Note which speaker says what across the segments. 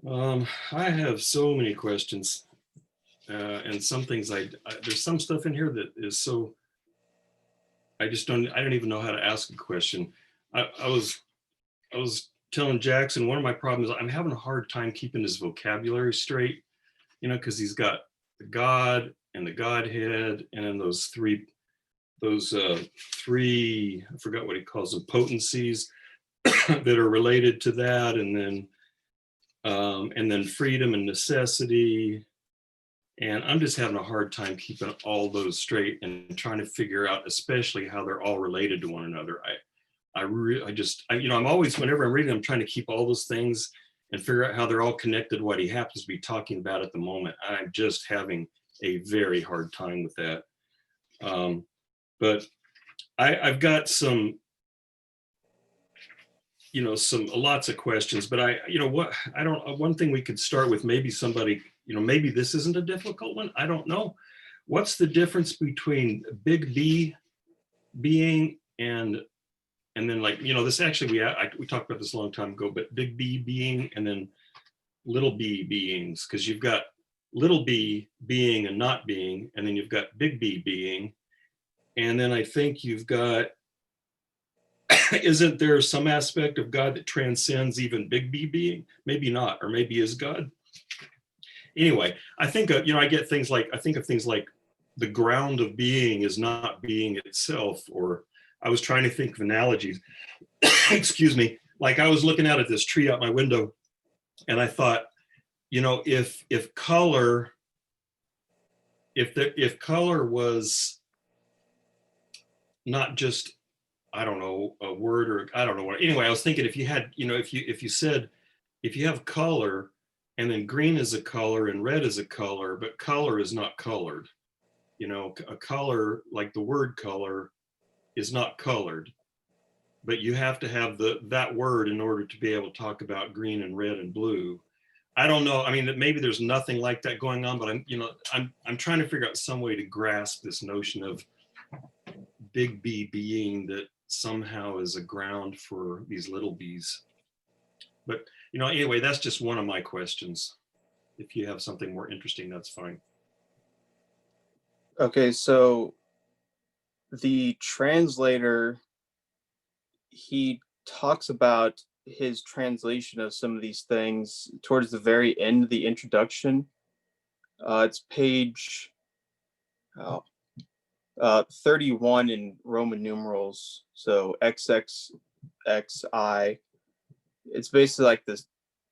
Speaker 1: I have so many questions, and some things there's some stuff in here that is so I don't even know how to ask a question. I was telling Jackson one of my problems. I'm having a hard time keeping his vocabulary straight, because he's got the God and the Godhead, and then those three, I forgot what he calls them, potencies that are related to that, and then freedom and necessity. And I'm just having a hard time keeping all those straight and trying to figure out, especially how they're all related to one another. I'm always, whenever I'm reading, I'm trying to keep all those things and figure out how they're all connected, what he happens to be talking about at the moment. I'm just having a very hard time with that. But I've got some lots of questions, but one thing we could start with, maybe somebody, maybe this isn't a difficult one. I don't know. What's the difference between big B being and then, like, this actually, we talked about this a long time ago, but big B being and then little b beings, because you've got little b being and not being, and then you've got big B being. And then I think you've got, isn't there some aspect of God that transcends even big B being? Maybe not, or maybe is God. Anyway, I think, I think of things like the ground of being is not being itself, or I was trying to think of analogies. Excuse me. Like, I was looking out at this tree out my window, and I thought, if color was not just, I don't know, a word, or I don't know what. Anyway, I was thinking, if you had, if you have color, and then green is a color and red is a color, but color is not colored. A color, like the word color, is not colored, but you have to have that word in order to be able to talk about green and red and blue. I don't know. I mean, maybe there's nothing like that going on, but I'm trying to figure out some way to grasp this notion of big B being that somehow is a ground for these little b's. But anyway, that's just one of my questions. If you have something more interesting, that's fine.
Speaker 2: Okay, so the translator, he talks about his translation of some of these things towards the very end of the introduction. It's page 31 in Roman numerals, so XXXI. It's basically like the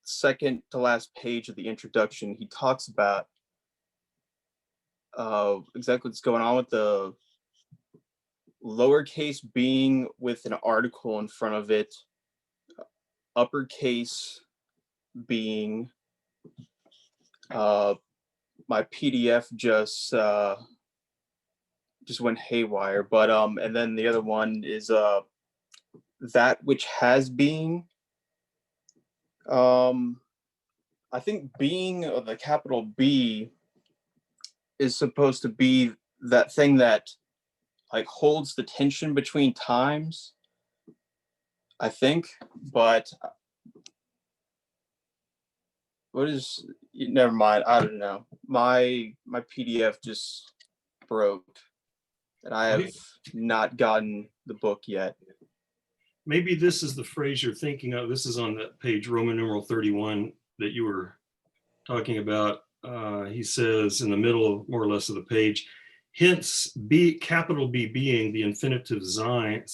Speaker 2: second to last page of the introduction. He talks about exactly what's going on with the lowercase being with an article in front of it, uppercase being. My PDF just went haywire, but and then the other one is that which has being. I think being, the capital B, is supposed to be that thing that like holds the tension between times, I think. But never mind, I don't know. My PDF just broke, and I have not gotten the book yet.
Speaker 1: Maybe this is the phrase you're thinking of. This is on that page, Roman numeral 31, that you were talking about. He says in the middle, more or less, of the page, hence capital B being, the infinitive sign,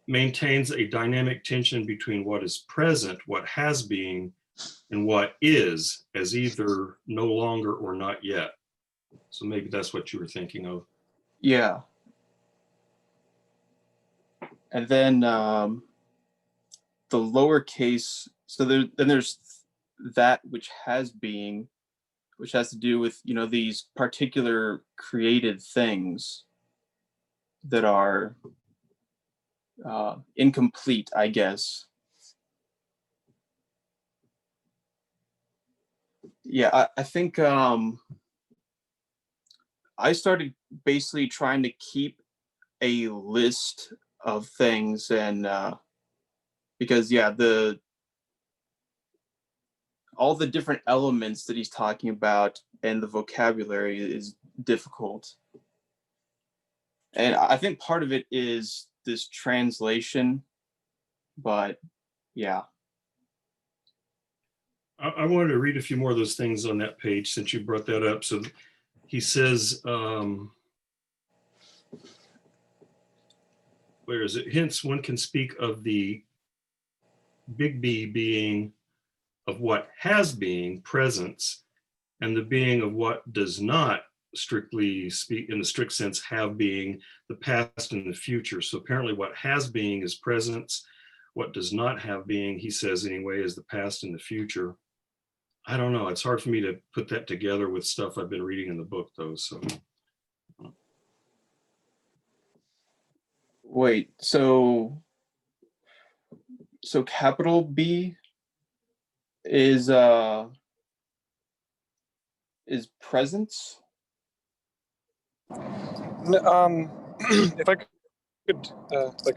Speaker 1: maintains a dynamic tension between what is present, what has been, and what is, as either no longer or not yet. So maybe that's what you were thinking of.
Speaker 2: Yeah. And then the lowercase, so then there's that which has being, which has to do with, these particular created things that are incomplete, I guess. Yeah, I think I started basically trying to keep a list of things, and because the all the different elements that he's talking about and the vocabulary is difficult. And I think part of it is this translation, but yeah.
Speaker 1: I wanted to read a few more of those things on that page since you brought that up. So he says, where is it? Hence, one can speak of the big B being of what has being, presence, and the being of what does not strictly speak in the strict sense have being, the past and the future. So apparently what has being is presence. What does not have being, he says anyway, is the past and the future. I don't know. It's hard for me to put that together with stuff I've been reading in the book, though. So,
Speaker 2: Wait, so capital B is presence?
Speaker 3: If I could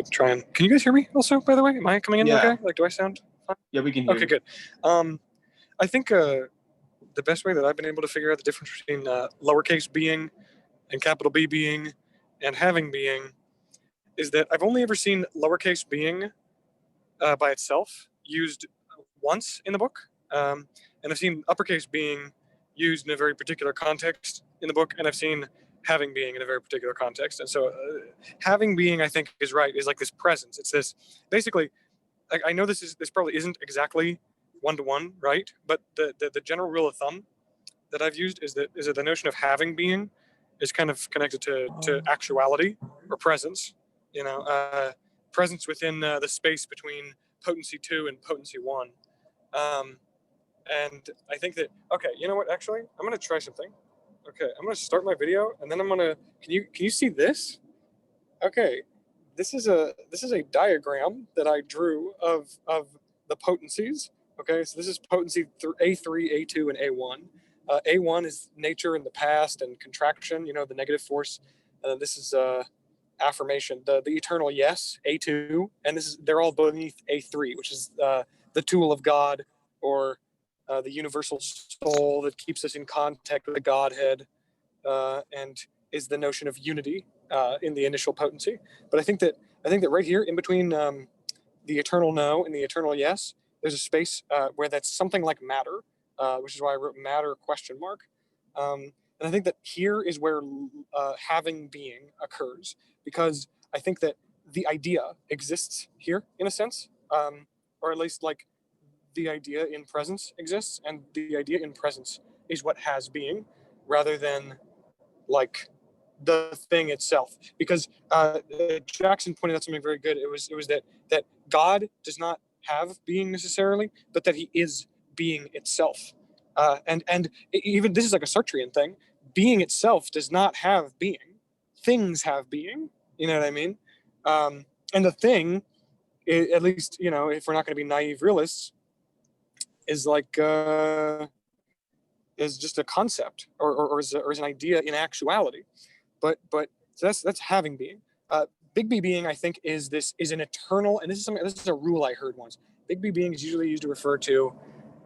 Speaker 3: try and, can you guys hear me also, by the way? Am I coming in
Speaker 2: Yeah.
Speaker 3: okay? Like, do I sound fine?
Speaker 2: Yeah, we can hear
Speaker 3: Okay,
Speaker 2: you.
Speaker 3: good. I think the best way that I've been able to figure out the difference between lowercase being and capital B being and having being is that I've only ever seen lowercase being by itself used once in the book. And I've seen uppercase being used in a very particular context in the book, and I've seen having being in a very particular context. And so having being, I think, is right, is like this presence. It's this, basically, I know this probably isn't exactly one-to-one, right? But the general rule of thumb that I've used is that the notion of having being is kind of connected to actuality or presence, presence within the space between potency 2 and potency 1. And I think that, okay, you know what, actually, I'm going to try something. Okay, I'm going to start my video, and then I'm going to, can you see this? Okay, this is a diagram that I drew of the potencies. Okay, so this is potency A3, A2, and A1. A1 is nature in the past and contraction, the negative force. This is affirmation, the eternal yes, A2, and they're all beneath A3, which is the tool of God, or the universal soul that keeps us in contact with the Godhead, and is the notion of unity in the initial potency. But I think that right here, in between the eternal no and the eternal yes, there's a space where that's something like matter, which is why I wrote matter question mark. And I think that here is where having being occurs, because I think that the idea exists here in a sense, or at least like the idea in presence exists, and the idea in presence is what has being, rather than like the thing itself. Because Jackson pointed out something very good. It was that God does not have being necessarily, but that he is being itself. And even this is like a Sartrean thing. Being itself does not have being. Things have being. You know what I mean? And the thing, at least, if we're not going to be naive realists, is like is just a concept, or is an idea in actuality. But so that's having being. Big B being, I think, is an eternal, and this is a rule I heard once. Big B being is usually used to refer to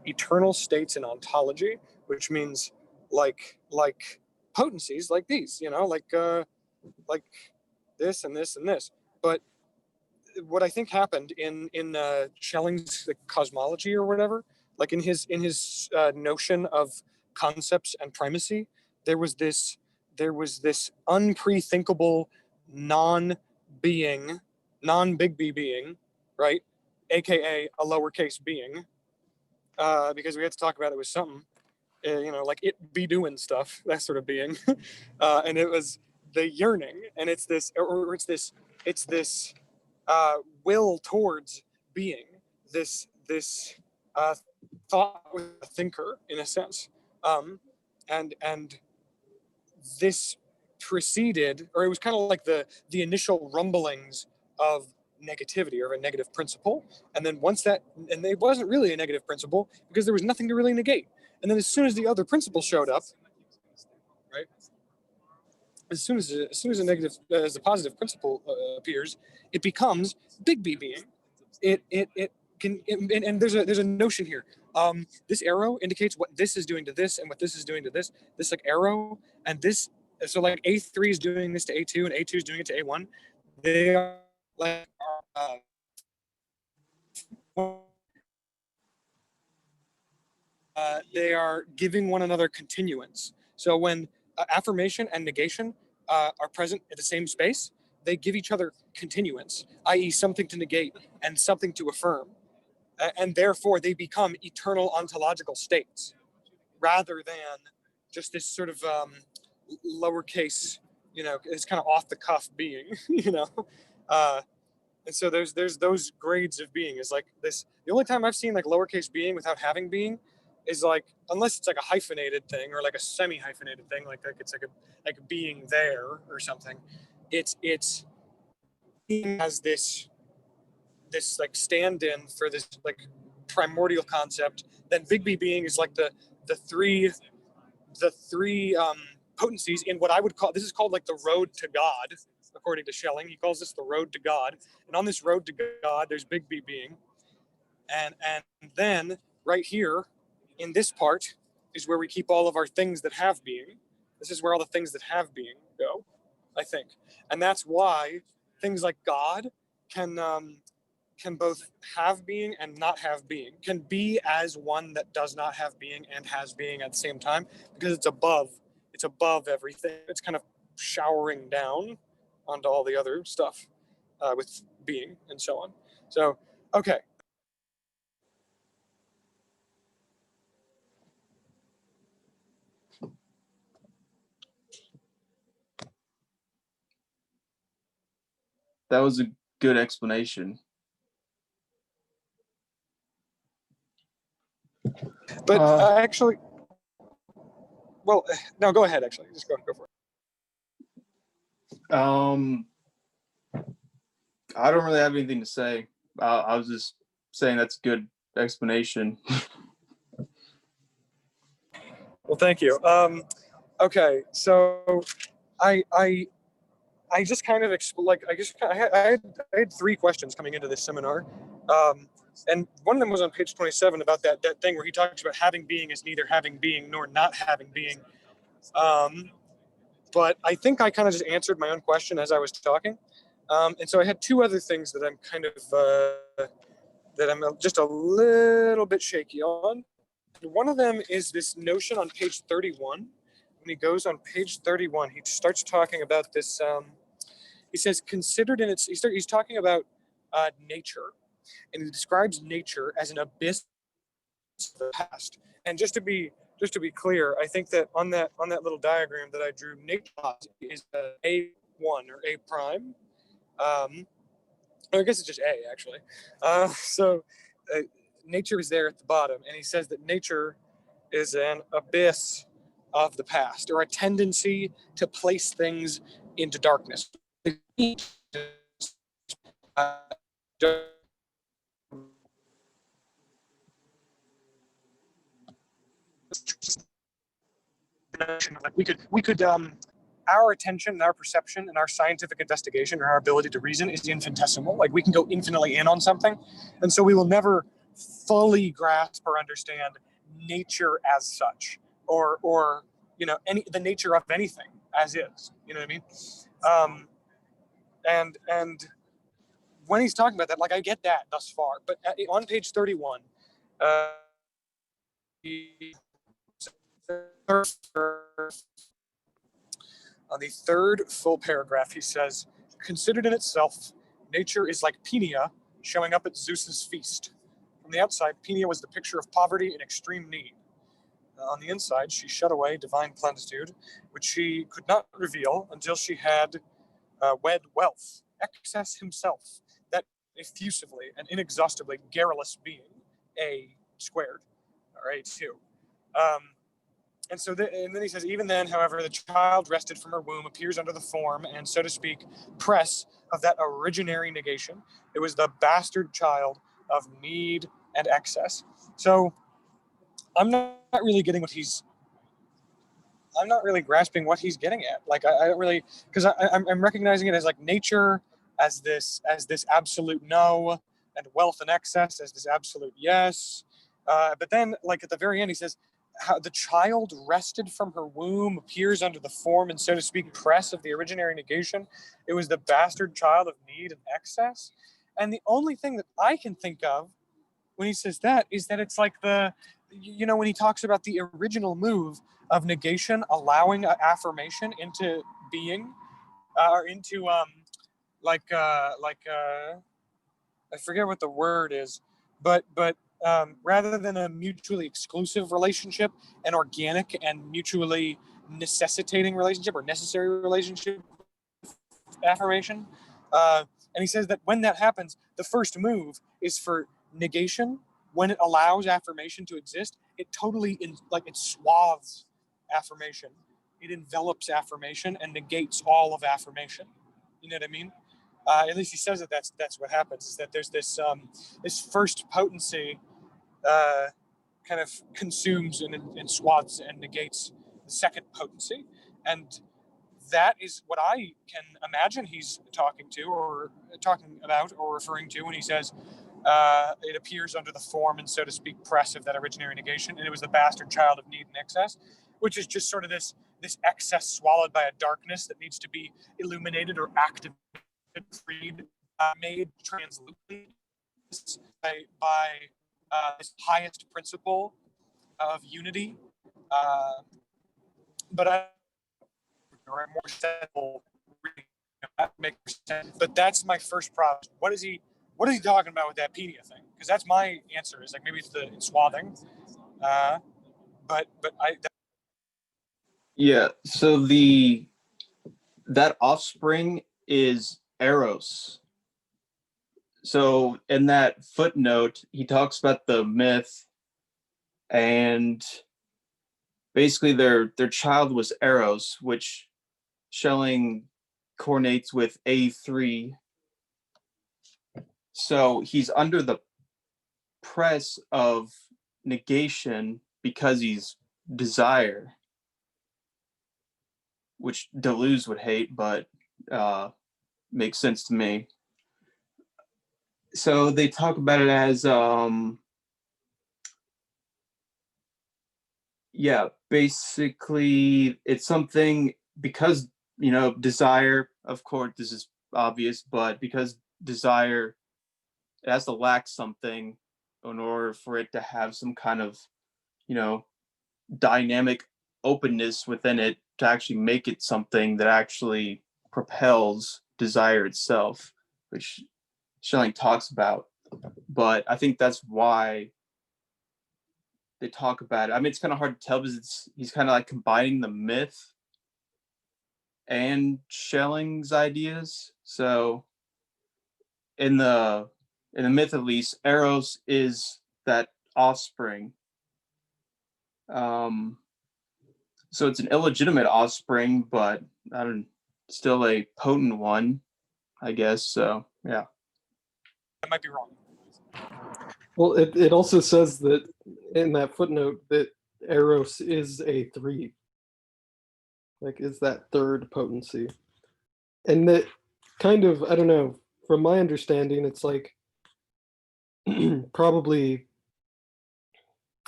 Speaker 3: eternal states in ontology, which means like potencies like these, like this and this and this. But what I think happened in Schelling's cosmology or whatever, like in his notion of concepts and primacy, there was this unprethinkable non-being, non-big B being, right? AKA a lowercase being, because we had to talk about it with something, like it be doing stuff, that sort of being, and it was the yearning, and it's this will towards being, this thought with a thinker in a sense, and this preceded, or it was kind of like the initial rumblings of negativity, or of a negative principle, and then once that, and it wasn't really a negative principle because there was nothing to really negate, and then as soon as the other principle showed up, right, as soon as a negative, as a positive principle appears, it becomes big B being. It and there's a notion here. This arrow indicates what this is doing to this and what this is doing to this. This like arrow and this. So like A3 is doing this to A2 and A2 is doing it to A1. They are like they are giving one another continuance. So when affirmation and negation are present at the same space, they give each other continuance, i.e., something to negate and something to affirm. And therefore, they become eternal ontological states rather than just this sort of lowercase, it's kind of off the cuff being, And so there's those grades of being is like this. The only time I've seen like lowercase being without having being is like, unless it's like a hyphenated thing or like a semi hyphenated thing, like it's like a being there or something. It's being as this like stand-in for this like primordial concept. Then big B being is like the three potencies in what I would call, this is called like the road to God, according to Schelling. He calls this the road to God. And on this road to God, there's big B being. And then right here in this part is where we keep all of our things that have being. This is where all the things that have being go, I think. And that's why things like God can both have being and not have being, can be as one that does not have being and has being at the same time, because it's above everything. It's kind of showering down onto all the other stuff with being and so on. So, okay.
Speaker 2: That was a good explanation.
Speaker 3: But actually, well, no, go ahead. Actually, just go for it.
Speaker 2: I don't really have anything to say. I was just saying that's a good explanation.
Speaker 3: Well, thank you. Okay, so I just kind of I had three questions coming into this seminar, and one of them was on page 27 about that thing where he talks about having being is neither having being nor not having being. But I think I kind of just answered my own question as I was talking, and so I had two other things that I'm kind of that I'm just a little bit shaky on. One of them is this notion on page 31. When he goes on page 31, he starts talking about this. He says, considered in its, he's talking about nature, and he describes nature as an abyss of the past. And just to be clear, I think that on that little diagram that I drew, nature is A1 or A prime. I guess it's just A actually. So nature is there at the bottom, and he says that nature is an abyss of the past, or a tendency to place things into darkness. We could our attention and our perception and our scientific investigation and our ability to reason is infinitesimal. Like we can go infinitely in on something, and so we will never fully grasp or understand nature as such, or the nature of anything as is. You know what I mean? And when he's talking about that, like I get that thus far, but on page 31, on the third full paragraph, he says, considered in itself, nature is like Peenia showing up at Zeus's feast. From the outside, Peenia was the picture of poverty and extreme need. On the inside, she shut away divine plenitude, which she could not reveal until she had wed wealth, excess himself, that effusively and inexhaustibly garrulous being, A squared, or A2. And so, and then he says, even then, however, the child wrested from her womb appears under the form and, so to speak, press of that originary negation. It was the bastard child of need and excess. So I'm not really getting what I'm not really grasping what he's getting at. Like I don't really, because I'm recognizing it as like nature as this absolute no, and wealth in excess as this absolute yes. But then, like at the very end, he says, how the child wrested from her womb appears under the form and, so to speak, press of the originary negation. It was the bastard child of need and excess. And the only thing that I can think of when he says that is that it's like when he talks about the original move of negation allowing affirmation into being, or into I forget what the word is, but rather than a mutually exclusive relationship, an organic and mutually necessitating relationship or necessary relationship affirmation. And he says that when that happens, the first move is for negation. When it allows affirmation to exist, it totally it swathes affirmation. It envelops affirmation and negates all of affirmation. You know what I mean? At least he says that that's what happens. Is that there's this first potency kind of consumes and swathes and negates the second potency, and that is what I can imagine he's talking about or referring to when he says it appears under the form and, so to speak, press of that originary negation, and it was the bastard child of need and excess, which is just sort of this excess swallowed by a darkness that needs to be illuminated or activated, freed, made translucent by this highest principle of unity. But I or a more simple make sense. But that's my first problem. What is he talking about with that pedia thing? Because that's my answer. Is like maybe it's swathing. But
Speaker 2: Yeah. So that offspring is Eros. So in that footnote, he talks about the myth, and basically their child was Eros, which Schelling coordinates with A3. So he's under the press of negation because he's desire, which Deleuze would hate, but makes sense to me. So they talk about it as basically it's something because desire, of course this is obvious, but because desire, it has to lack something in order for it to have some kind of dynamic openness within it to actually make it something that actually propels desire itself, which Schelling talks about. But I think that's why they talk about it. I mean, it's kind of hard to tell because he's kind of like combining the myth and Schelling's ideas. So in the myth, at least, Eros is that offspring. So it's an illegitimate offspring, but still a potent one, I guess. So yeah.
Speaker 3: I might be wrong.
Speaker 4: Well, it also says that in that footnote that Eros is A3, like is that third potency, and that kind of, I don't know, from my understanding, it's like probably,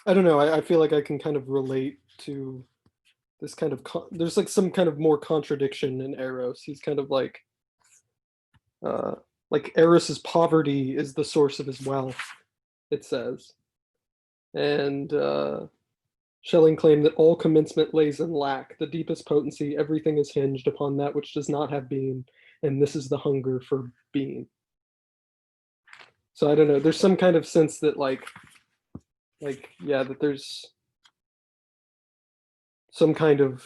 Speaker 4: I don't know, I feel like I can kind of relate to this kind of there's like some kind of more contradiction in Eros. He's kind of like Eros's poverty is the source of his wealth, it says. And Schelling claimed that all commencement lays in lack, the deepest potency, everything is hinged upon that which does not have being, and this is the hunger for being. So I don't know, there's some kind of sense that that there's some kind of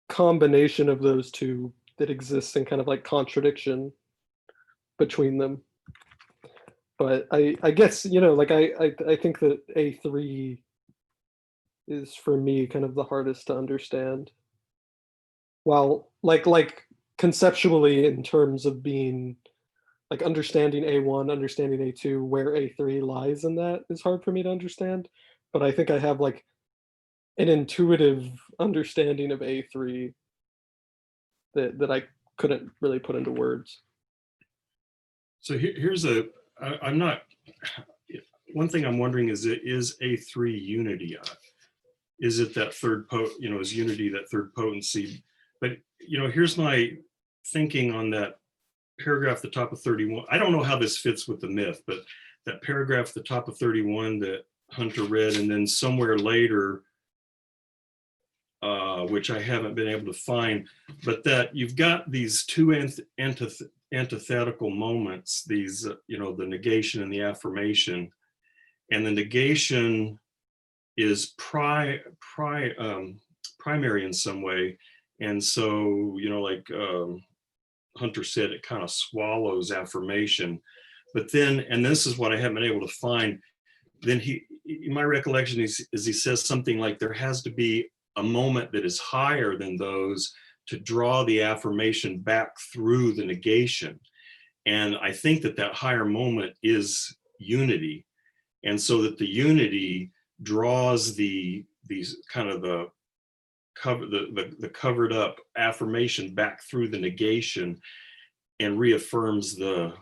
Speaker 4: combination of those two that exists in kind of like contradiction between them. But I guess, I think that A3 is for me kind of the hardest to understand. While like conceptually in terms of being like understanding A1, understanding A2, where A3 lies in that is hard for me to understand. But I think I have like an intuitive understanding of A3 that I couldn't really put into words.
Speaker 1: So here's a I'm not, one thing I'm wondering is, is A3 unity? Is it that is unity that third potency? But, here's my thinking on that paragraph at the top of 31. I don't know how this fits with the myth, but that paragraph at the top of 31 that Hunter read, and then somewhere later, which I haven't been able to find, but that you've got these two antithetical moments, these, the negation and the affirmation, and the negation is primary in some way. And so, like Hunter said, it kind of swallows affirmation. But then, and this is what I haven't been able to find, then my recollection is he says something like there has to be a moment that is higher than those to draw the affirmation back through the negation. And I think that higher moment is unity. And so that the unity draws these kind of the covered up affirmation back through the negation and reaffirms the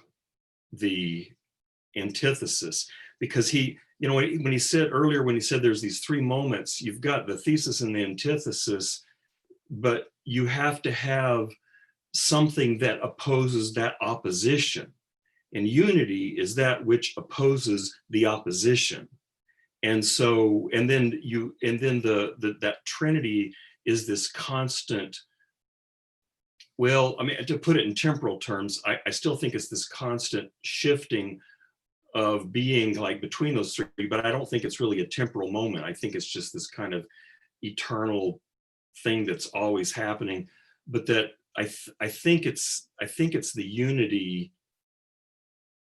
Speaker 1: antithesis. Because when he said earlier, when he said there's these three moments, you've got the thesis and the antithesis, but you have to have something that opposes that opposition. And unity is that which opposes the opposition. And so, and then that Trinity is this constant, well, I mean, to put it in temporal terms, I still think it's this constant shifting of being like between those three, but I don't think it's really a temporal moment. I think it's just this kind of eternal thing that's always happening. But that I think it's the unity,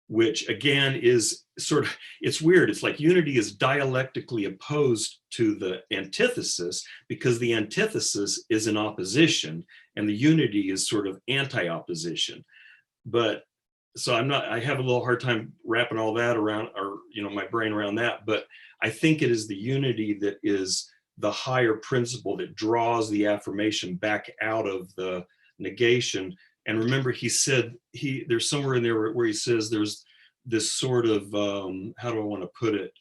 Speaker 1: which again is sort of, it's weird. It's like unity is dialectically opposed to the antithesis because the antithesis is in opposition and the unity is sort of anti-opposition. But so I have a little hard time wrapping all that around, or, my brain around that, but I think it is the unity that is the higher principle that draws the affirmation back out of the negation. And remember, he said, there's somewhere in there where he says there's this sort of, how do I want to put it?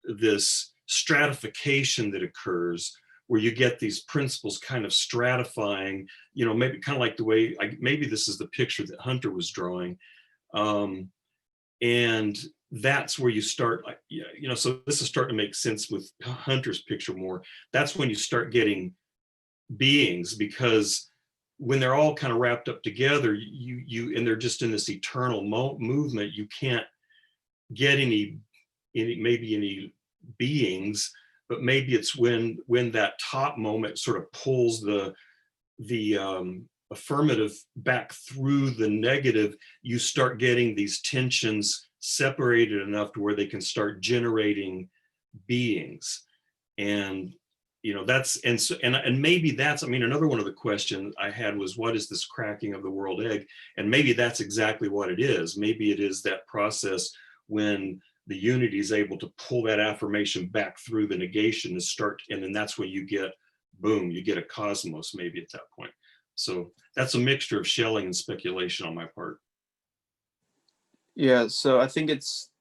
Speaker 1: This stratification that occurs where you get these principles kind of stratifying, maybe kind of like the way, maybe this is the picture that Hunter was drawing. And that's where you start, so this is starting to make sense with Hunter's picture more. That's when you start getting beings, because when they're all kind of wrapped up together, and they're just in this eternal movement, you can't get any beings, but maybe it's when that top moment sort of pulls the affirmative back through the negative, you start getting these tensions separated enough to where they can start generating beings. And that's, and maybe that's, another one of the questions I had was, what is this cracking of the world egg? And maybe that's exactly what it is. Maybe it is that process when the unity is able to pull that affirmation back through the negation to start, and then that's when you get, boom, you get a cosmos maybe at that point. So that's a mixture of Schelling and speculation on my part.
Speaker 2: Yeah, so I think it's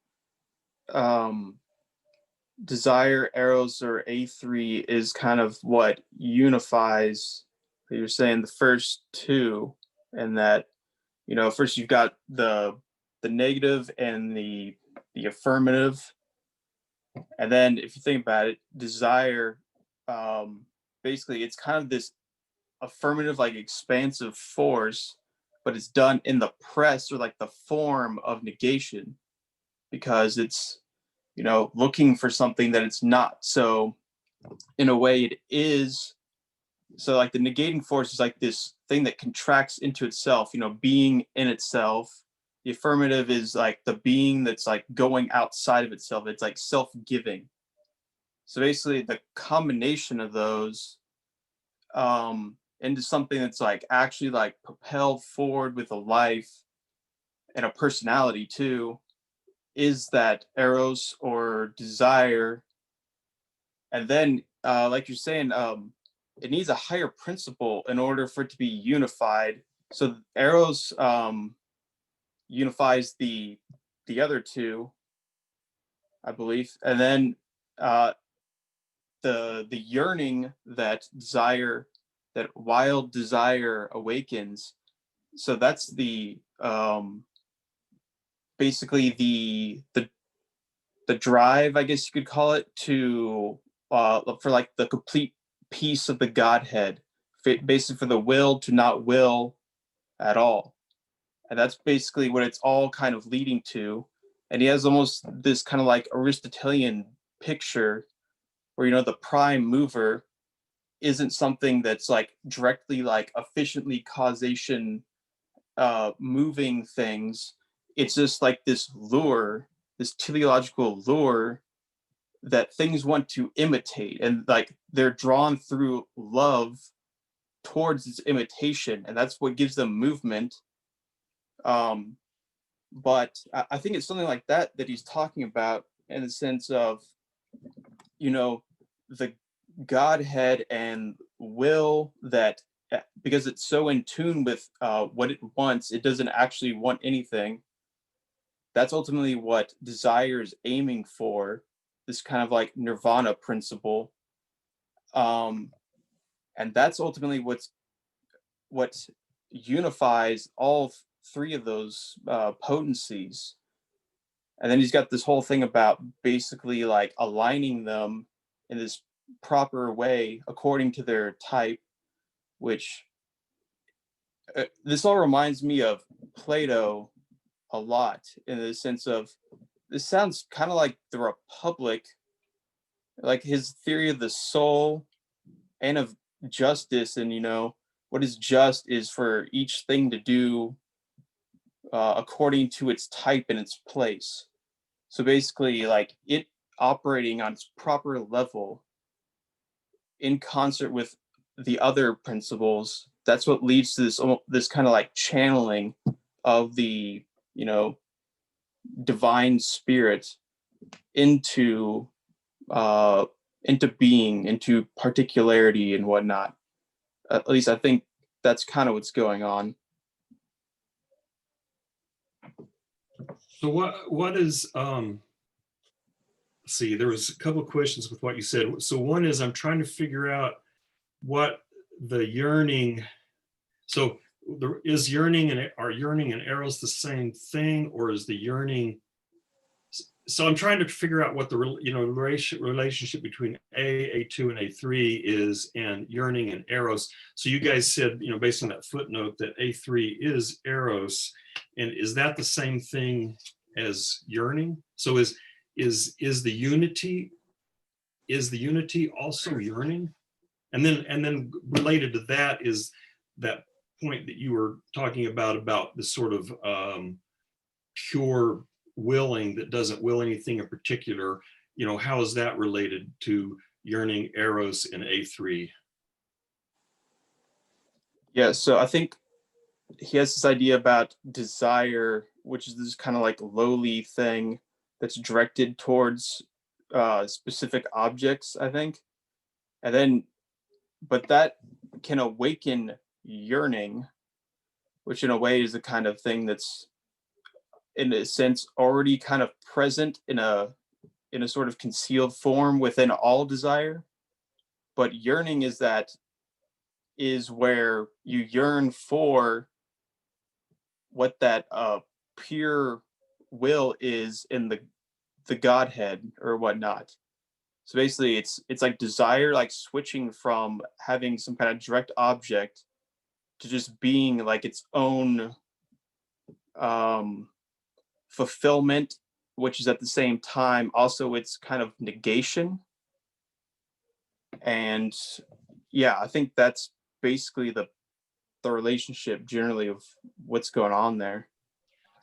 Speaker 2: desire, eros, or A3 is kind of what unifies, you're saying, the first two, and that, first you've got the negative and the affirmative. And then if you think about it, desire, basically it's kind of this affirmative, like expansive force, but it's done in the press, or like the form of negation, because it's, looking for something that it's not. So in a way it is, so like the negating force is like this thing that contracts into itself, being in itself. The affirmative is like the being that's like going outside of itself. It's like self-giving. So basically the combination of those into something that's like actually like propelled forward with a life and a personality too, is that eros or desire. And then like you're saying, it needs a higher principle in order for it to be unified. So eros unifies the the other two, I believe. And then the yearning that wild desire awakens. So that's the basically the drive, I guess you could call it, to for like the complete peace of the Godhead, basically for the will to not will at all. And that's basically what it's all kind of leading to. And he has almost this kind of like Aristotelian picture where, the prime mover isn't something that's like directly like efficiently causation moving things. It's just like this lure, this teleological lure that things want to imitate, and like they're drawn through love towards its imitation, and that's what gives them movement. But I think it's something like that he's talking about, in the sense of, the Godhead and will that, because it's so in tune with what it wants, it doesn't actually want anything. That's ultimately what desire is aiming for, this kind of like nirvana principle. And that's ultimately what unifies all three of those potencies. And then he's got this whole thing about basically like aligning them in this proper way according to their type, which this all reminds me of Plato a lot, in the sense of, this sounds kind of like the Republic, like his theory of the soul and of justice. And what is just is for each thing to do according to its type and its place. So basically, like, it operating on its proper level in concert with the other principles, that's what leads to this kind of like channeling of the divine spirit into being, into particularity and whatnot. At least I think that's kind of what's going on.
Speaker 1: So what is see, there was a couple of questions with what you said. So one is, I'm trying to figure out what the yearning, so is yearning and eros the same thing, or is the yearning, so I'm trying to figure out what the relationship between A2 and A3 is, and yearning and eros. So you guys said, based on that footnote, that A3 is eros, and is that the same thing as yearning? So is the unity also yearning? And then related to that is that point that you were talking about the sort of pure willing that doesn't will anything in particular. How is that related to yearning, eros, and A3?
Speaker 2: Yeah, so I think he has this idea about desire, which is this kind of like lowly thing that's directed towards specific objects, I think. And then, but that can awaken yearning, which in a way is the kind of thing that's, in a sense, already kind of present in a sort of concealed form within all desire. But yearning is where you yearn for what that pure will is in the Godhead or whatnot. So basically, it's like desire, like switching from having some kind of direct object to just being like its own fulfillment, which is at the same time also its kind of negation. And yeah, I think that's basically the relationship generally of what's going on there.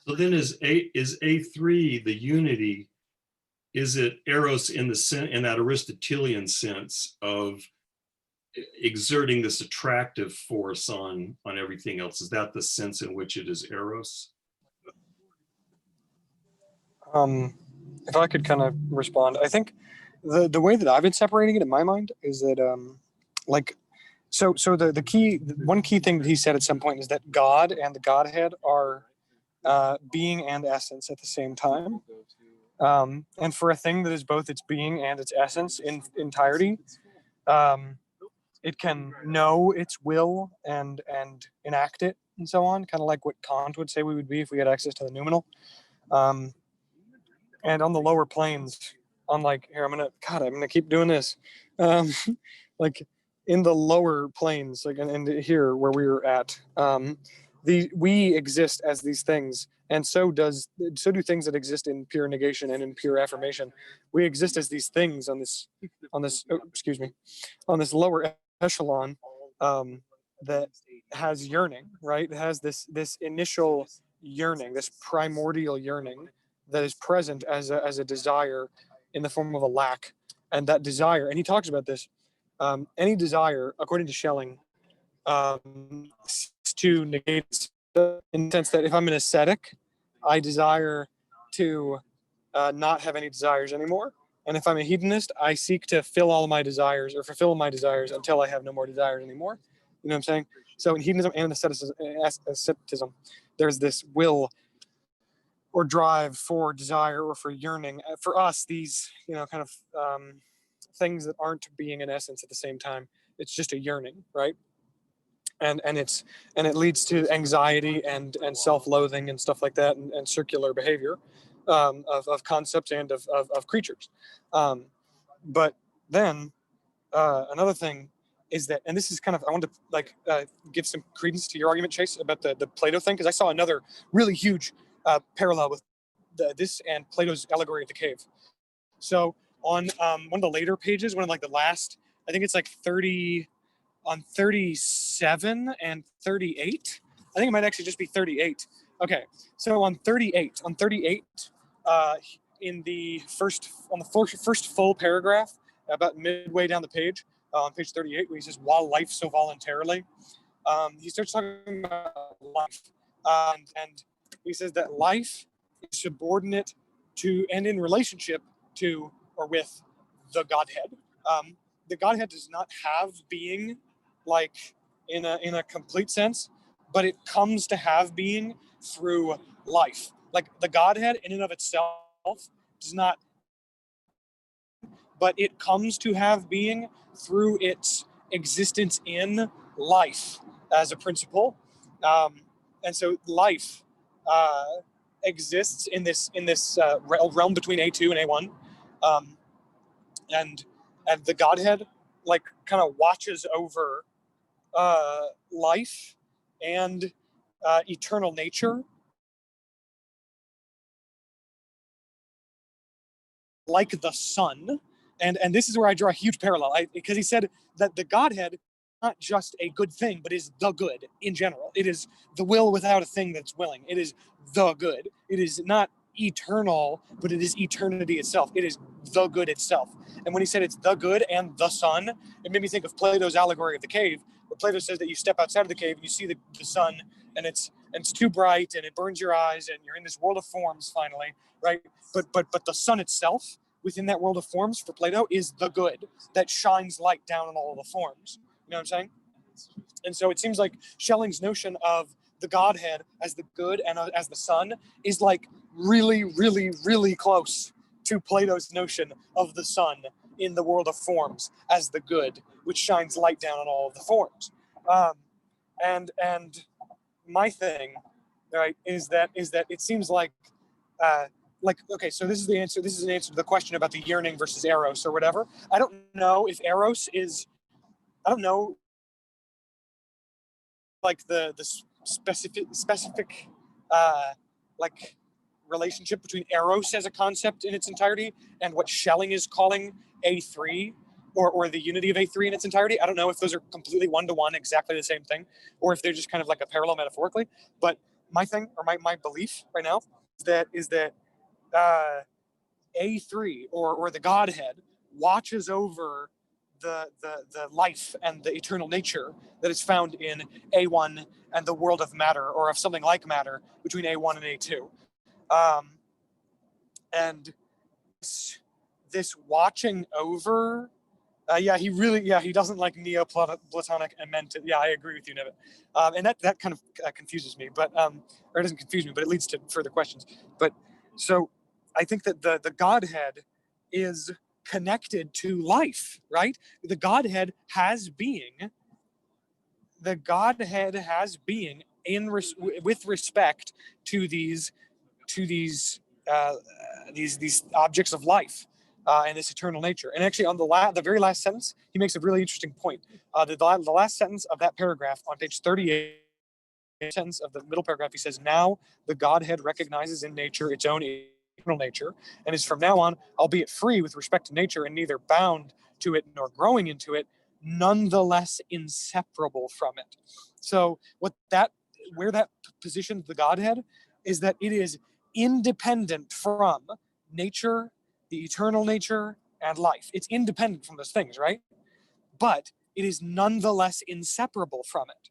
Speaker 1: So then is A3 the unity? Is it eros in that Aristotelian sense of exerting this attractive force on everything else? Is that the sense in which it is eros?
Speaker 3: If I could kind of respond, I think the way that I've been separating it in my mind is that so one key thing that he said at some point is that God and the Godhead are being and essence at the same time. And for a thing that is both its being and its essence in entirety, it can know its will and enact it and so on, kind of like what Kant would say we would be if we had access to the noumenal. And on the lower planes, unlike here, I'm gonna keep doing this. Like in the lower planes, like and here where we're at, we exist as these things, and so do things that exist in pure negation and in pure affirmation. We exist as these things on this on this lower echelon, that has yearning, right? It has this initial yearning, this primordial yearning that is present as a desire in the form of a lack. And that desire, and he talks about this, any desire, according to Schelling, to negate, in the sense that if I'm an ascetic, I desire to not have any desires anymore. And if I'm a hedonist, I seek to fill all my desires or fulfill my desires until I have no more desires anymore. You know what I'm saying? So in hedonism and asceticism, there's this will or drive for desire or for yearning. For us, these, kind of things that aren't being in essence at the same time. It's just a yearning, right? And it leads to anxiety and self-loathing and stuff like that, and circular behavior of concepts and of creatures. But then another thing is that, and this is kind of, I want to give some credence to your argument, Chase, about the Plato thing, because I saw another really huge parallel with this and Plato's allegory of the cave. So on one of the later pages, one of the last, I think it's 30, on 37 and 38. I think it might actually just be 38. Okay, so on 38, in the first full paragraph, about midway down the page, on page 38, where he says, "While life so voluntarily," he starts talking about life, and he says that life is subordinate to and in relationship to or with the Godhead. The Godhead does not have being in a complete sense, but it comes to have being through life. Like the Godhead in and of itself does not, but it comes to have being through its existence in life as a principle. And so life exists in this realm between A2 and A1, and the Godhead kind of watches over life and eternal nature, like the sun. And this is where I draw a huge parallel, because he said that the Godhead is not just a good thing, but is the good in general. It is the will without a thing that's willing. It is the good. It is not eternal, but it is eternity itself. It is the good itself. And when he said it's the good and the sun, it made me think of Plato's allegory of the cave, where Plato says that you step outside of the cave and you see the sun, and it's too bright and it burns your eyes, and you're in this world of forms finally, right? But the sun itself within that world of forms for Plato is the good that shines light down on all the forms. You know what I'm saying? And so it seems like Schelling's notion of the Godhead as the good and as the sun is really, really, really close to Plato's notion of the sun in the world of forms as the good, which shines light down on all of the forms. And my thing, right, is that it seems okay, so this is the answer. This is an answer to the question about the yearning versus eros or whatever. I don't know if eros is, I don't know, the specific relationship between eros as a concept in its entirety and what Schelling is calling A3, or the unity of A3 in its entirety. I don't know if those are completely one-to-one, exactly the same thing, or if they're just kind of like a parallel metaphorically. But my thing, or my belief right now, is that A3 or the Godhead watches over the life and the eternal nature that is found in A1 and the world of matter, or of something like matter, between A1 and A2. And this watching over Yeah, he doesn't like Neoplatonic amendment. Yeah, I agree with you, Nivet. And that kind of confuses me, but or it doesn't confuse me, but it leads to further questions. But so I think that the Godhead is connected to life, right? The Godhead has being. The Godhead has being with respect to these these objects of life and this eternal nature. And actually, on the very last sentence, he makes a really interesting point. The last sentence of that paragraph on page 38, sentence of the middle paragraph, he says, "Now the Godhead recognizes in nature its own eternal nature, and is from now on, albeit free with respect to nature and neither bound to it nor growing into it, nonetheless inseparable from it." So where that positions the Godhead is that it is independent from nature, the eternal nature, and life. It's independent from those things, right? But it is nonetheless inseparable from it.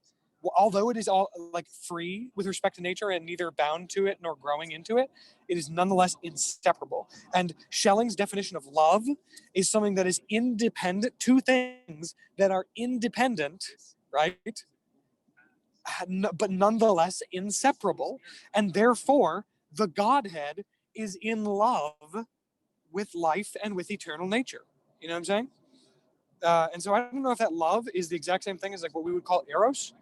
Speaker 3: Although it is all like free with respect to nature and neither bound to it nor growing into it, it is nonetheless inseparable. And Schelling's definition of love is something that is independent, two things that are independent, right? But nonetheless inseparable. And therefore, the Godhead is in love with life and with eternal nature. You know what I'm saying? And so I don't know if that love is the exact same thing as like what we would call eros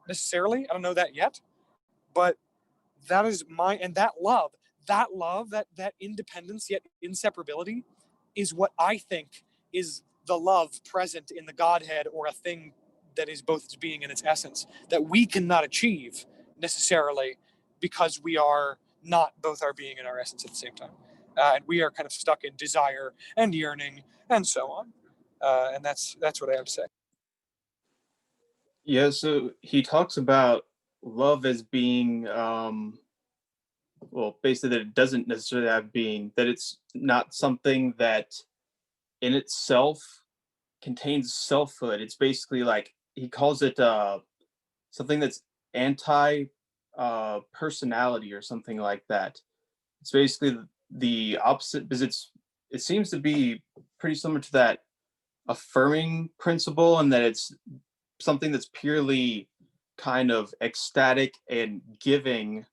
Speaker 3: necessarily. I don't know that yet, but that is that love, that independence yet inseparability is what I think is the love present in the Godhead, or a thing that is both its being and its essence, that we cannot achieve necessarily because we are not both our being and our essence at the same time. And we are kind of stuck in desire and yearning and so on. And that's what I have to say.
Speaker 2: Yeah, so he talks about love as being, well, basically that it doesn't necessarily have being, that it's not something that in itself contains selfhood. It's basically like, he calls it something that's anti personality or something like that. It's basically the opposite, because it seems to be pretty similar to that affirming principle, and that it's something that's purely kind of ecstatic and giving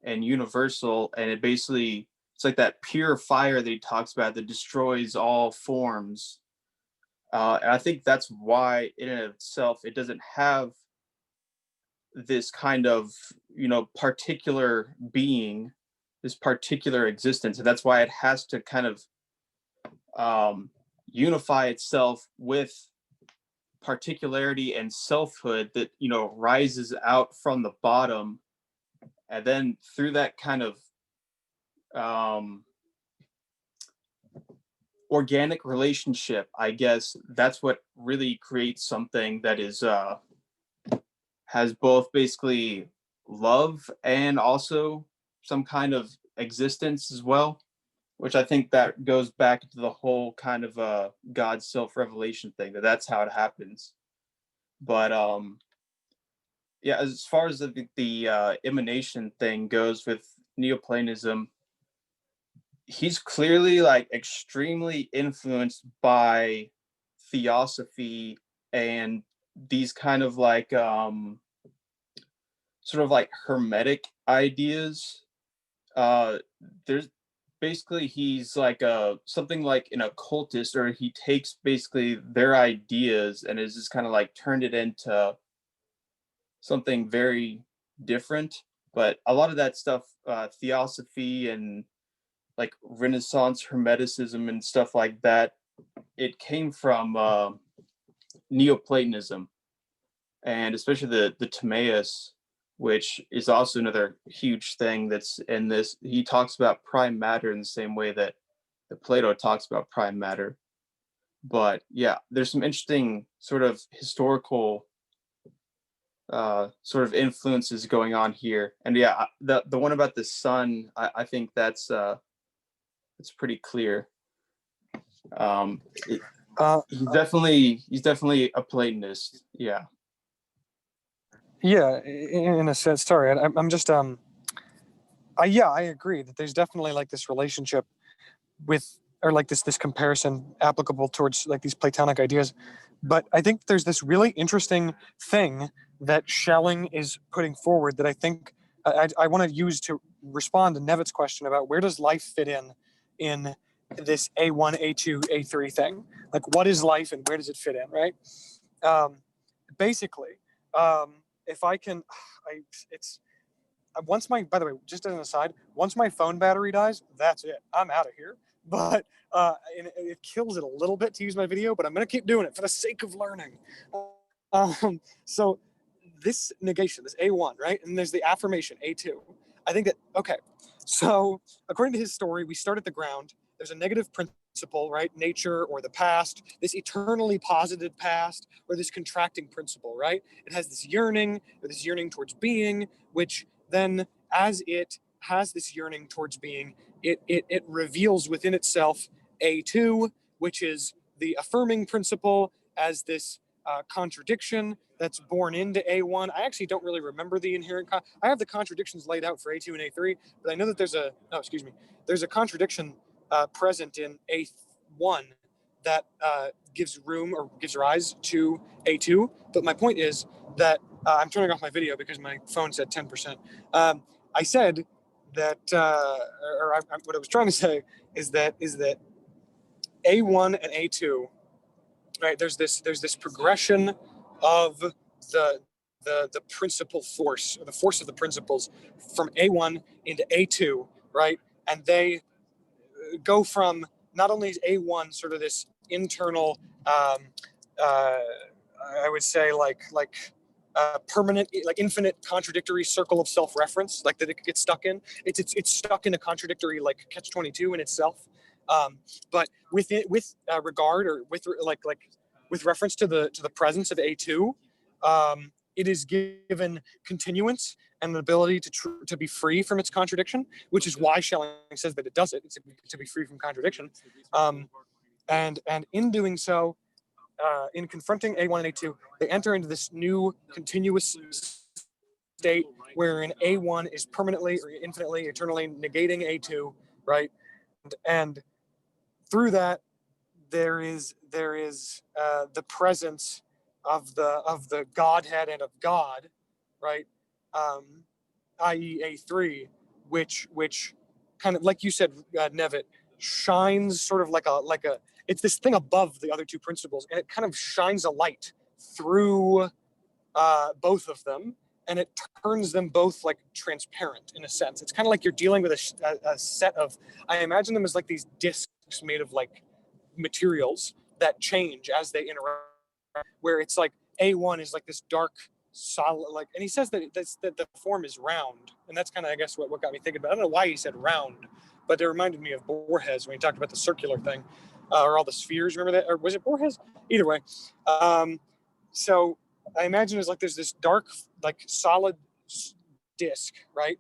Speaker 2: and universal, and it's like that pure fire that he talks about that destroys all forms. And I think that's why in and of itself it doesn't have this kind of, particular being, this particular existence, and that's why it has to kind of unify itself with particularity and selfhood that rises out from the bottom, and then through that kind of organic relationship, I guess that's what really creates something that is has both basically love and also some kind of existence as well, which I think that goes back to the whole kind of God's self-revelation thing, that's how it happens. But yeah, as far as the emanation thing goes with Neoplatonism, he's clearly like extremely influenced by theosophy and these kind of like sort of like hermetic ideas. There's basically, he's like something like an occultist, or he takes basically their ideas and is just kind of like turned it into something very different. But a lot of that stuff, theosophy and like Renaissance Hermeticism and stuff like that, it came from Neoplatonism, and especially the Timaeus, which is also another huge thing that's in this. He talks about prime matter in the same way that Plato talks about prime matter. But yeah, there's some interesting sort of historical sort of influences going on here. And yeah, the one about the sun, I think that's pretty clear. He's definitely a Platonist. Yeah.
Speaker 3: Yeah, in a sense. Sorry, I'm just yeah, I agree that there's definitely like this relationship with or like this comparison applicable towards like these Platonic ideas. But I think there's this really interesting thing that Schelling is putting forward that I think I want to use to respond to Nevitt's question about where does life fit in this A1, A2, A3 thing? Like, what is life and where does it fit in, right? Basically, if I can, once my, by the way, just as an aside, once my phone battery dies, that's it. I'm out of here. But and it kills it a little bit to use my video, but I'm going to keep doing it for the sake of learning. So this negation, this A1, right? And there's the affirmation, A2. I think that, okay, so according to his story, we start at the ground. There's a negative principle, right? Nature or the past, this eternally posited past, or this contracting principle, right? It has this yearning, or this yearning towards being, which then as it has this yearning towards being, it reveals within itself A2, which is the affirming principle as this contradiction that's born into A1. I actually don't really remember the inherent, I have the contradictions laid out for A2 and A3, but I know that there's a contradiction present in A1 that gives room or gives rise to A2. But my point is that I'm turning off my video because my phone said 10%. I said that, what I was trying to say is that A1 and A2, right? There's this progression of the principal force, or the force of the principles, from A1 into A2, right? And they go from not only is A1 sort of this internal, I would say like permanent, like infinite contradictory circle of self-reference, like that it gets stuck in. It's stuck in a contradictory like catch-22 in itself. But with regard, or with reference to the presence of A2, it is given continuance and the ability to be free from its contradiction, which is why Schelling says that it does it. It's to be free from contradiction. And in doing so, in confronting A1 and A2, they enter into this new continuous state wherein A1 is permanently or infinitely, eternally negating A2, right? And through that, there is the presence of the Godhead and of God, right? I.e. A3, which kind of, like you said, Nevitt, shines sort of like a it's this thing above the other two principles, and it kind of shines a light through both of them, and it turns them both like transparent in a sense. It's kind of like you're dealing with a set of, I imagine them as like these discs made of like materials that change as they interact, where it's like A1 is like this dark solid, like, and he says that the form is round, and that's kind of, I guess, what got me thinking about. I don't know why he said round, but it reminded me of Borges when he talked about the circular thing, or all the spheres. Remember that? Or was it Borges? Either way. So I imagine it's like there's this dark, like solid disc, right?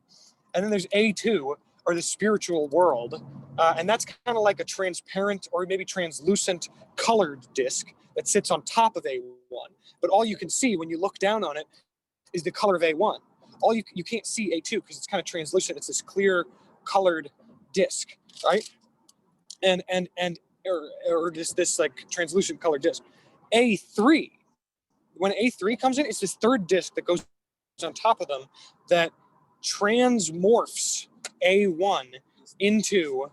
Speaker 3: And then there's A2, or the spiritual world, and that's kind of like a transparent or maybe translucent colored disc that sits on top of A1. But all you can see when you look down on it is the color of A1. You can't see A2 because it's kind of translucent. It's this clear colored disc, right? Or just this like translucent colored disc. A3, when A3 comes in, it's this third disc that goes on top of them that transmorphs A1 into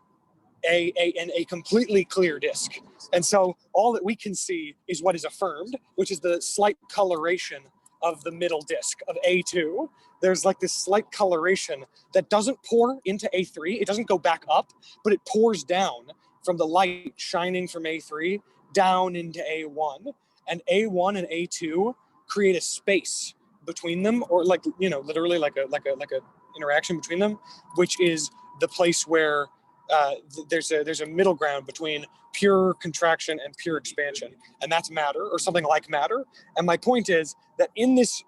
Speaker 3: a completely clear disc. And so all that we can see is what is affirmed, which is the slight coloration of the middle disc of A2. There's like this slight coloration that doesn't pour into A3. It doesn't go back up, but it pours down from the light shining from A3 down into A1. And A1 and A2 create a space between them, or like, literally like a interaction between them, which is the place where there's a middle ground between pure contraction and pure expansion, and that's matter, or something like matter. And my point is that in this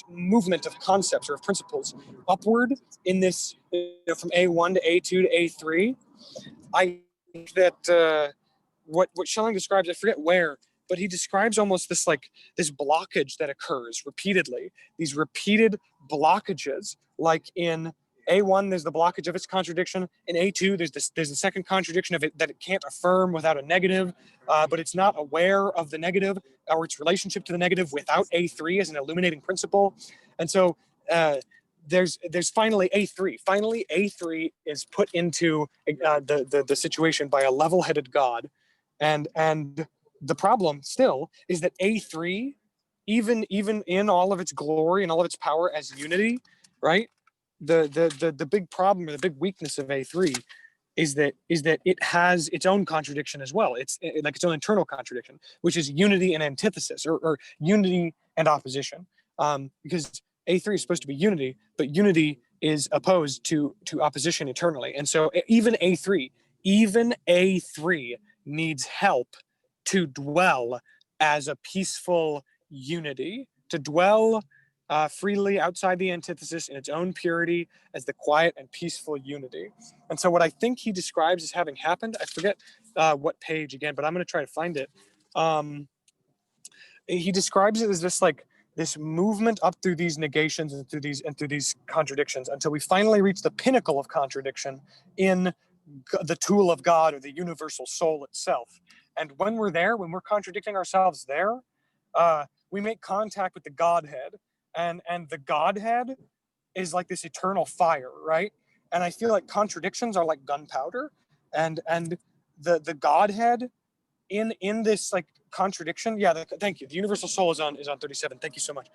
Speaker 3: movement of concepts or of principles upward, in this from A1 to A2 to A3, I think that what Schelling describes, I forget where, but he describes almost this blockage that occurs repeatedly, these repeated blockages, like in A1, there's the blockage of its contradiction. In A2, there's the second contradiction of it, that it can't affirm without a negative, but it's not aware of the negative or its relationship to the negative without A3 as an illuminating principle. And so there's finally A3. Finally, A3 is put into the situation by a level-headed God. And the problem still is that A3, even in all of its glory and all of its power as unity, right? The big problem or the big weakness of A3 is that it has its own contradiction as well. It's like its own internal contradiction, which is unity and antithesis, or unity and opposition. Because A3 is supposed to be unity, but unity is opposed to opposition eternally. And so even A3 needs help to dwell as a peaceful unity, to dwell freely outside the antithesis in its own purity as the quiet and peaceful unity. And so what I think he describes as having happened, I forget what page again, but I'm going to try to find it. He describes it as this movement up through these negations and through these contradictions until we finally reach the pinnacle of contradiction in the tool of God, or the universal soul itself. And when we're there, when we're contradicting ourselves there, we make contact with the Godhead, and the Godhead is like this eternal fire, right? And I feel like contradictions are like gunpowder, and the Godhead in this like contradiction. Yeah, thank you. The universal soul is on 37. Thank you so much.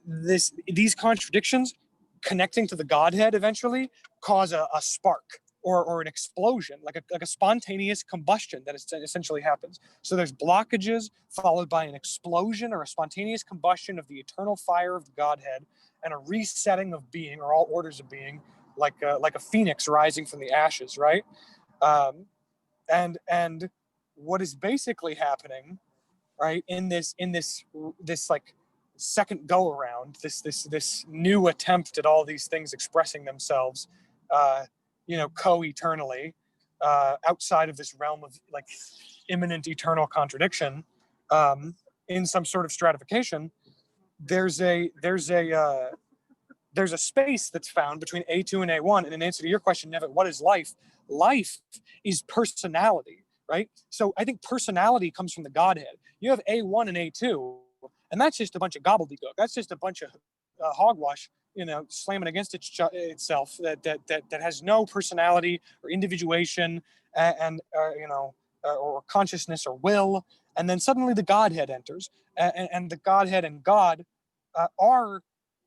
Speaker 3: These contradictions connecting to the Godhead eventually cause a spark or an explosion, like a spontaneous combustion that essentially happens. So there's blockages followed by an explosion or a spontaneous combustion of the eternal fire of the Godhead, and a resetting of being, or all orders of being, like a phoenix rising from the ashes, right? And what is basically happening, right, in this like second go around, this new attempt at all these things expressing themselves, co-eternally, outside of this realm of like imminent eternal contradiction, in some sort of stratification. There's a space that's found between A2 and A1. And in answer to your question, Nevitt, what is life? Life is personality, right? So I think personality comes from the Godhead. You have A1 and A2, and that's just a bunch of gobbledygook. That's just a bunch of hogwash, slamming against itself that has no personality or individuation or consciousness or will. And then suddenly the Godhead enters, and the Godhead and God are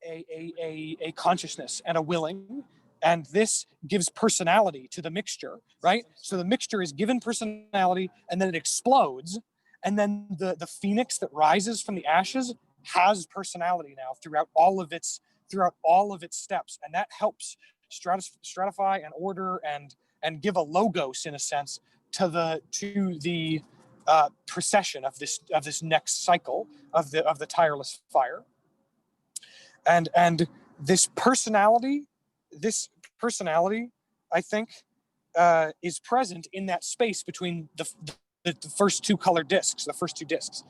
Speaker 3: a consciousness and a willing, and this gives personality to the mixture, right? So the mixture is given personality, and then it explodes, and then the phoenix that rises from the ashes has personality now throughout all of its steps, and that helps stratify and order and give a logos, in a sense, to the procession of this next cycle of the tireless fire. And this personality, I think, is present in that space between the first two colored discs, the first two discs.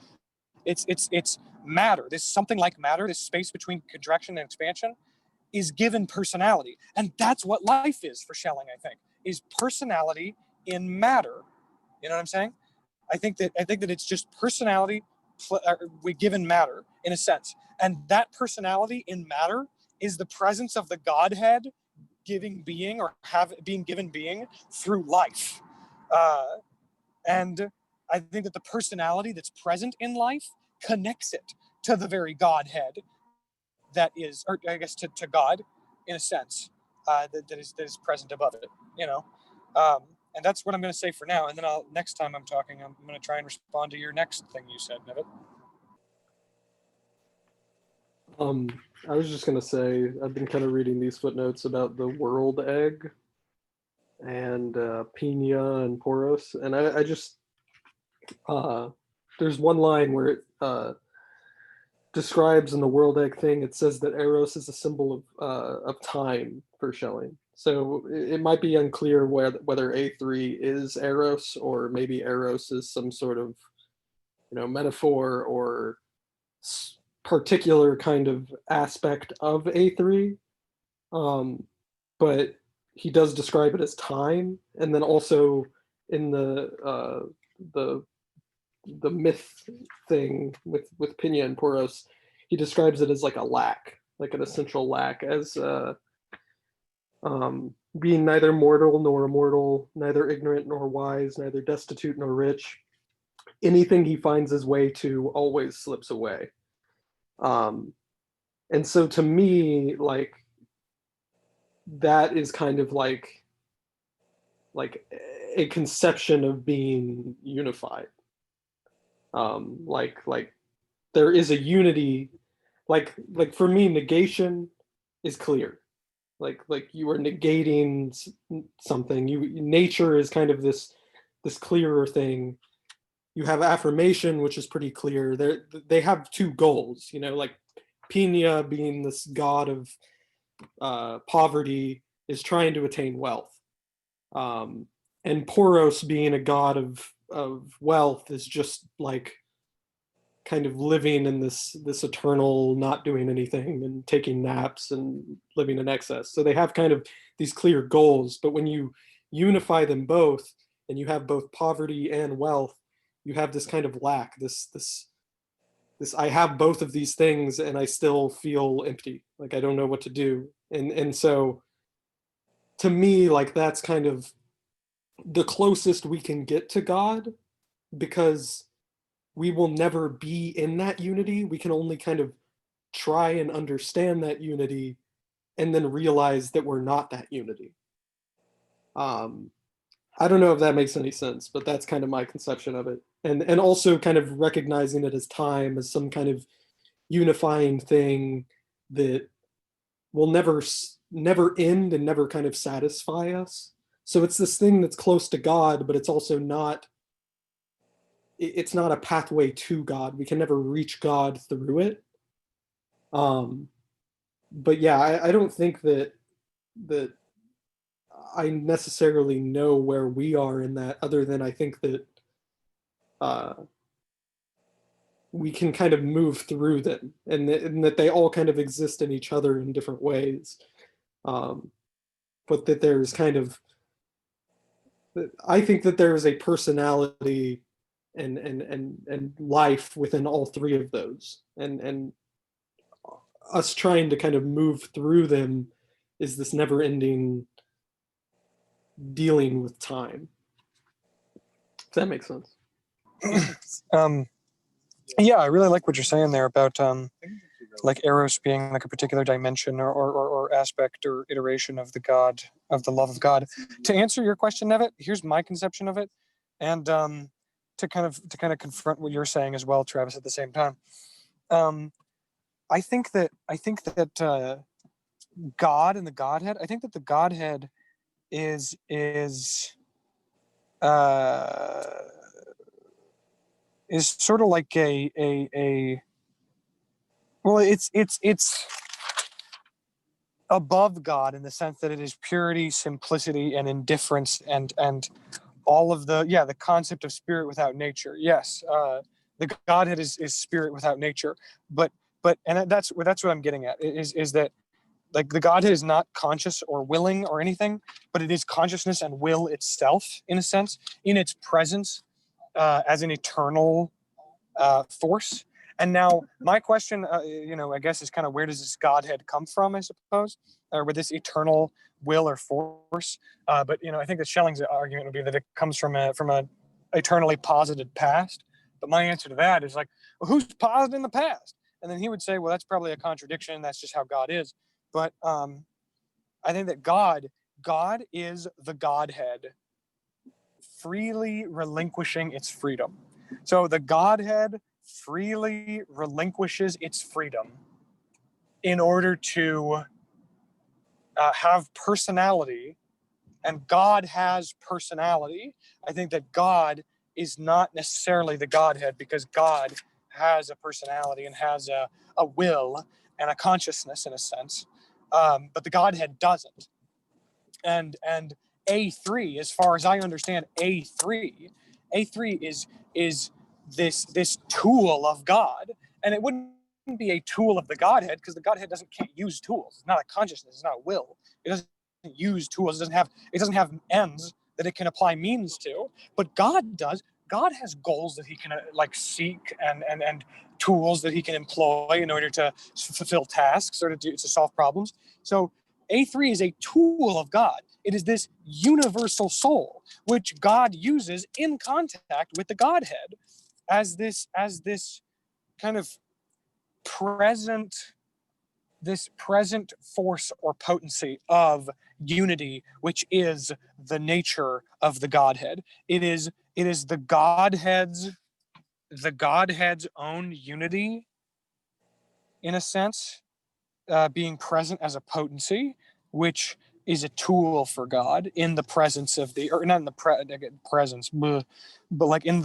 Speaker 3: It's matter. This something like matter, this space between contraction and expansion, is given personality, and that's what life is for Schelling. I think is personality in matter. You know what I'm saying? I think that it's just personality we given matter, in a sense, and that personality in matter is the presence of the Godhead giving being, or being given being through life. And I think that the personality that's present in life connects it to the very Godhead that is, or I guess to God, in a sense, that is present above it. And that's what I'm going to say for now. And then next time I'm talking, I'm going to try and respond to your next thing you said, Nevitt.
Speaker 4: I was just gonna say, I've been kind of reading these footnotes about the world egg and Pina and Poros, and I just there's one line where it describes in the world egg thing. It says that Eros is a symbol of time for Schelling. So it might be unclear whether A3 is Eros, or maybe Eros is some sort of metaphor or particular kind of aspect of A3. but he does describe it as time, and then also in the the myth thing with Pinya and Poros, he describes it as like a lack, like an essential lack, as being neither mortal nor immortal, neither ignorant nor wise, neither destitute nor rich. Anything he finds his way to always slips away. And so to me, like that is kind of like a conception of being unified. Like there is a unity. Like for me, negation is clear. Like you are negating something. Nature is kind of this clearer thing. You have affirmation, which is pretty clear. They have two goals, you know, like Pina being this god of poverty is trying to attain wealth. And Poros being a god of wealth is just like kind of living in this eternal not doing anything and taking naps and living in excess. So they have kind of these clear goals, but when you unify them both and you have both poverty and wealth, you have this kind of lack, this I have both of these things and I still feel empty, like I don't know what to do. And so to me, like that's kind of the closest we can get to God, because we will never be in that unity. We can only kind of try and understand that unity and then realize that we're not that unity. I don't know if that makes any sense, but that's kind of my conception of it. And also kind of recognizing it as time, as some kind of unifying thing that will never end and never kind of satisfy us. So it's this thing that's close to God, but it's also not, it's not a pathway to God. We can never reach God through it. But yeah, I don't think that I necessarily know where we are in that, other than I think that we can kind of move through them, and that they all kind of exist in each other in different ways. But that there's kind of, I think that there is a personality and life within all three of those, and us trying to kind of move through them is this never-ending dealing with time. Does that make sense?
Speaker 3: Yeah, I really like what you're saying there about like Eros being like a particular dimension or aspect or iteration of the God, of the love of God. To answer your question, Nevitt, here's my conception of it, and to kind of confront what you're saying as well, Travis, at the same time. I think that God and the Godhead. I think that the Godhead is sort of like a well, it's above God in the sense that it is purity, simplicity, and indifference, and all of the concept of spirit without nature. Yes, the Godhead is spirit without nature, but and that's what I'm getting at, is that like the Godhead is not conscious or willing or anything, but it is consciousness and will itself, in a sense, in its presence as an eternal force. And now my question, I guess, is kind of, where does this Godhead come from, I suppose, or with this eternal will or force? But I think that Schelling's argument would be that it comes from a eternally posited past. But my answer to that is like, well, who's positing the past? And then he would say, well, that's probably a contradiction. That's just how God is. But I think that God is the Godhead freely relinquishing its freedom. So the Godhead freely relinquishes its freedom in order to have personality, and God has personality. I think that God is not necessarily the Godhead, because God has a personality and has a will and a consciousness, in a sense, but the Godhead doesn't. And A3, as far as I understand, A3 is this tool of God, and it wouldn't be a tool of the Godhead, because the Godhead can't use tools. It's not a consciousness. It's not a will. It doesn't use tools. It doesn't have ends that it can apply means to. But God does. God has goals that he can like seek and tools that he can employ in order to fulfill tasks or to solve problems. So A3 is a tool of God. It is this universal soul which God uses in contact with the Godhead as this kind of present force or potency of unity, which is the nature of the Godhead. It is the Godhead's own unity, in a sense, being present as a potency, which is a tool for God in the presence of the, or not in the presence, but like in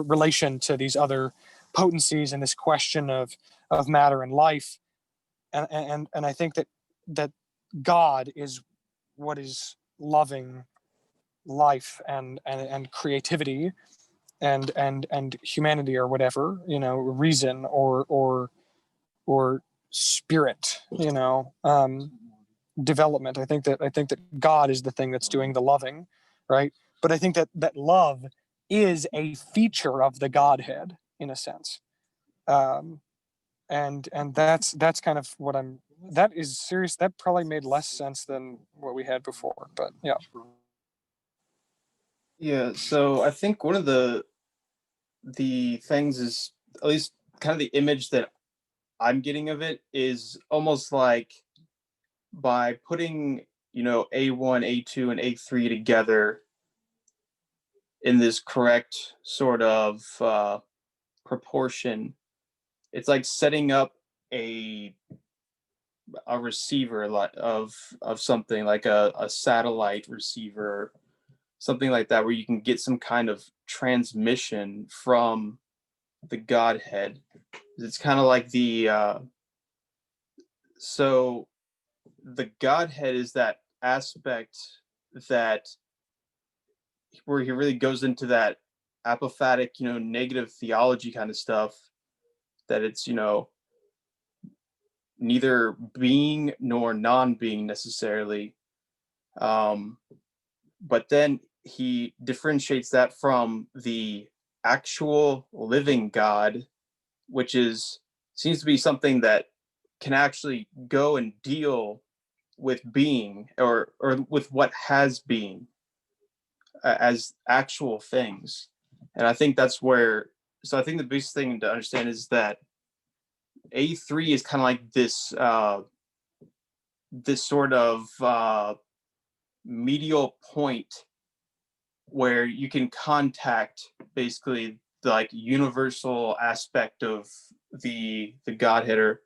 Speaker 3: relation to these other potencies and this question of matter and life. And I think that God is what is loving life and creativity and humanity, or whatever, reason or spirit, development. I think that God is the thing that's doing the loving, right? But I think that love is a feature of the Godhead, in a sense. And that's kind of what that is serious. That probably made less sense than what we had before, but yeah.
Speaker 2: Yeah, so I think one of the things is, at least kind of the image that I'm getting of it, is almost like by putting, A1, A2, and A3 together in this correct sort of proportion, it's like setting up a receiver of something like a satellite receiver, something like that, where you can get some kind of transmission from the Godhead. It's kind of like so the Godhead is that aspect that where he really goes into that apophatic, negative theology kind of stuff, that it's, neither being nor non-being necessarily. But then he differentiates that from the actual living God, which seems to be something that can actually go and deal with being, or with what has being, as actual things. And I think that's where, so I think the biggest thing to understand is that A3 is kind of like this sort of medial point where you can contact basically the like universal aspect of the Godhead, or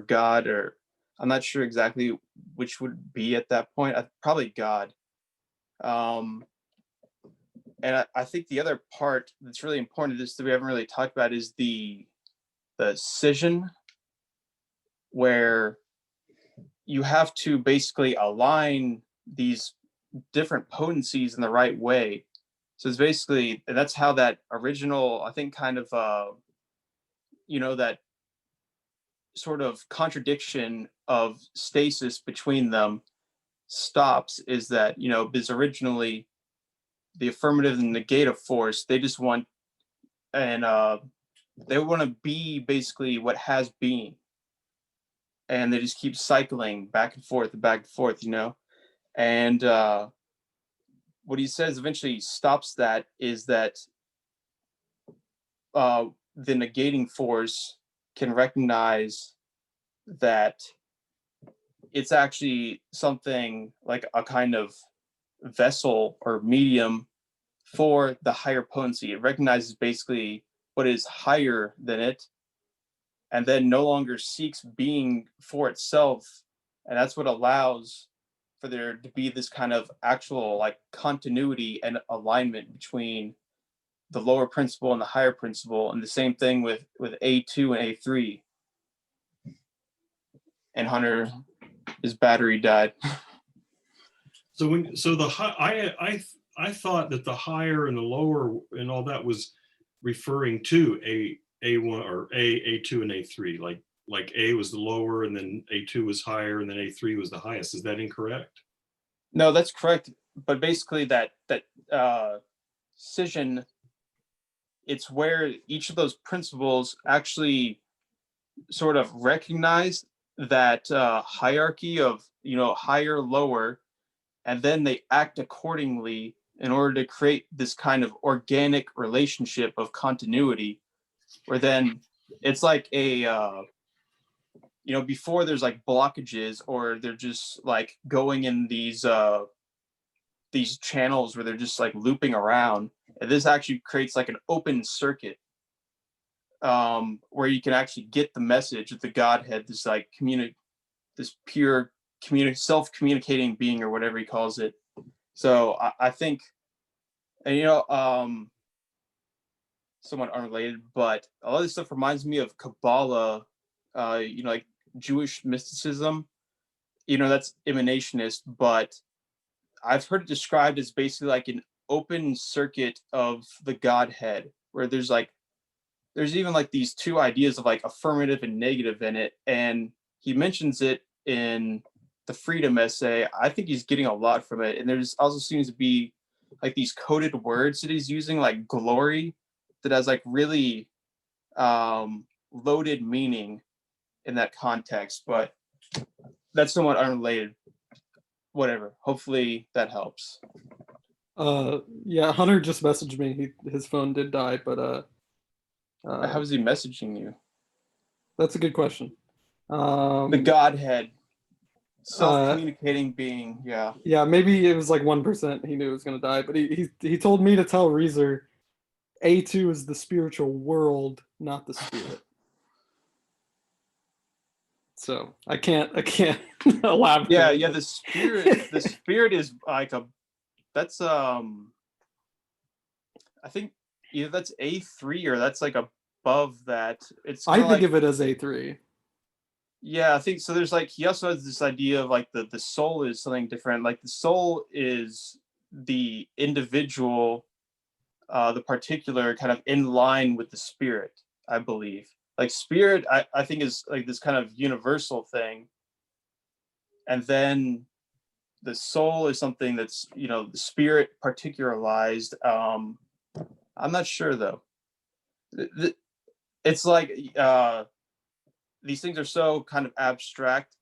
Speaker 2: God, or I'm not sure exactly which would be at that point. Probably God. And I think the other part that's really important to this that we haven't really talked about is the scission, where you have to basically align these different potencies in the right way. So it's basically, that's how that original, I think, kind of that sort of contradiction of stasis between them stops, is that, because originally the affirmative and negative force, they just want, and they want to be basically what has being, and they just keep cycling back and forth, and what he says eventually stops that, is that the negating force can recognize that it's actually something like a kind of vessel or medium for the higher potency. It recognizes basically what is higher than it, and then no longer seeks being for itself. And that's what allows for there to be this kind of actual like continuity and alignment between the lower principle and the higher principle. And the same thing with A2 and A3. And Hunter, his battery died.
Speaker 1: So I thought that the higher and the lower and all that was referring to A1 or A2 and A3, like A was the lower and then A2 was higher and then A3 was the highest. Is that incorrect?
Speaker 2: No, that's correct. But basically, that scission, it's where each of those principles actually sort of recognize that hierarchy of higher, lower, and then they act accordingly in order to create this kind of organic relationship of continuity, where then it's like a before there's like blockages, or they're just like going in these channels where they're just like looping around, and this actually creates like an open circuit, where you can actually get the message of the Godhead, this like this pure self-communicating being, or whatever he calls it. So I think, and somewhat unrelated, but a lot of this stuff reminds me of Kabbalah, like Jewish mysticism. That's emanationist, but I've heard it described as basically like an open circuit of the Godhead, where there's even like these two ideas of like affirmative and negative in it. And he mentions it in the Freedom Essay. I think he's getting a lot from it. And there's also seems to be like these coded words that he's using, like glory, that has like really loaded meaning in that context. But that's somewhat unrelated. Whatever. Hopefully that helps.
Speaker 4: Yeah, Hunter just messaged me. His phone did die, but
Speaker 2: How is he messaging you?
Speaker 4: that's a good question.
Speaker 2: The Godhead, self-communicating being. Yeah.
Speaker 4: Yeah, maybe it was like 1% he knew it was gonna die, but he told me to tell Reezer A2 is the spiritual world, not the spirit. So I can't elaborate.
Speaker 2: Yeah. The spirit is like that's I think either that's A3 or that's like above that. It's
Speaker 4: I think
Speaker 2: like,
Speaker 4: of it as A3.
Speaker 2: yeah, I think so. There's like, he also has this idea of like the soul is something different. Like the soul is the individual, the particular, kind of in line with the spirit, I believe. Like spirit, I think is like this kind of universal thing. And then the soul is something that's, the spirit particularized. I'm not sure though. It's like these things are so kind of abstract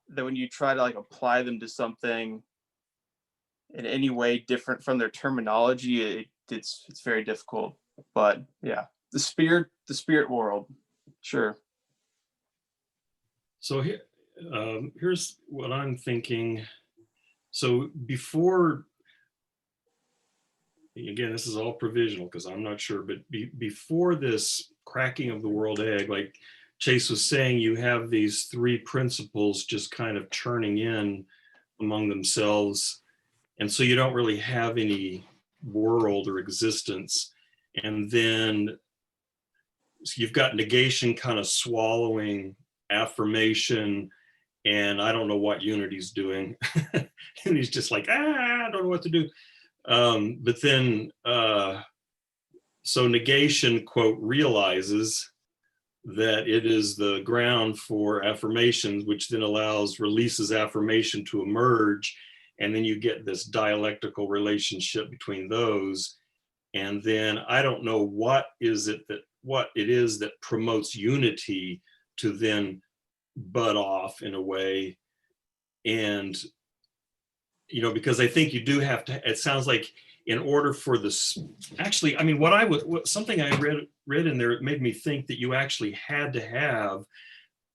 Speaker 2: that when you try to like apply them to something in any way different from their terminology, it's very difficult. But yeah, the spirit world, sure.
Speaker 1: So here's what I'm thinking. So before, again, this is all provisional because I'm not sure, but before this cracking of the world egg, like Chase was saying, you have these three principles just kind of churning in among themselves. And so you don't really have any world or existence. And then so you've got negation kind of swallowing affirmation, and I don't know what Unity's doing. And he's just like, I don't know what to do. But then, so negation, quote, realizes that it is the ground for affirmations, which then releases affirmation to emerge. And then you get this dialectical relationship between those. And then I don't know what it is that promotes unity to then butt off in a way. And, because I think you do have to, it sounds like in order for this, actually, I mean, something I read in there, it made me think that you actually had to have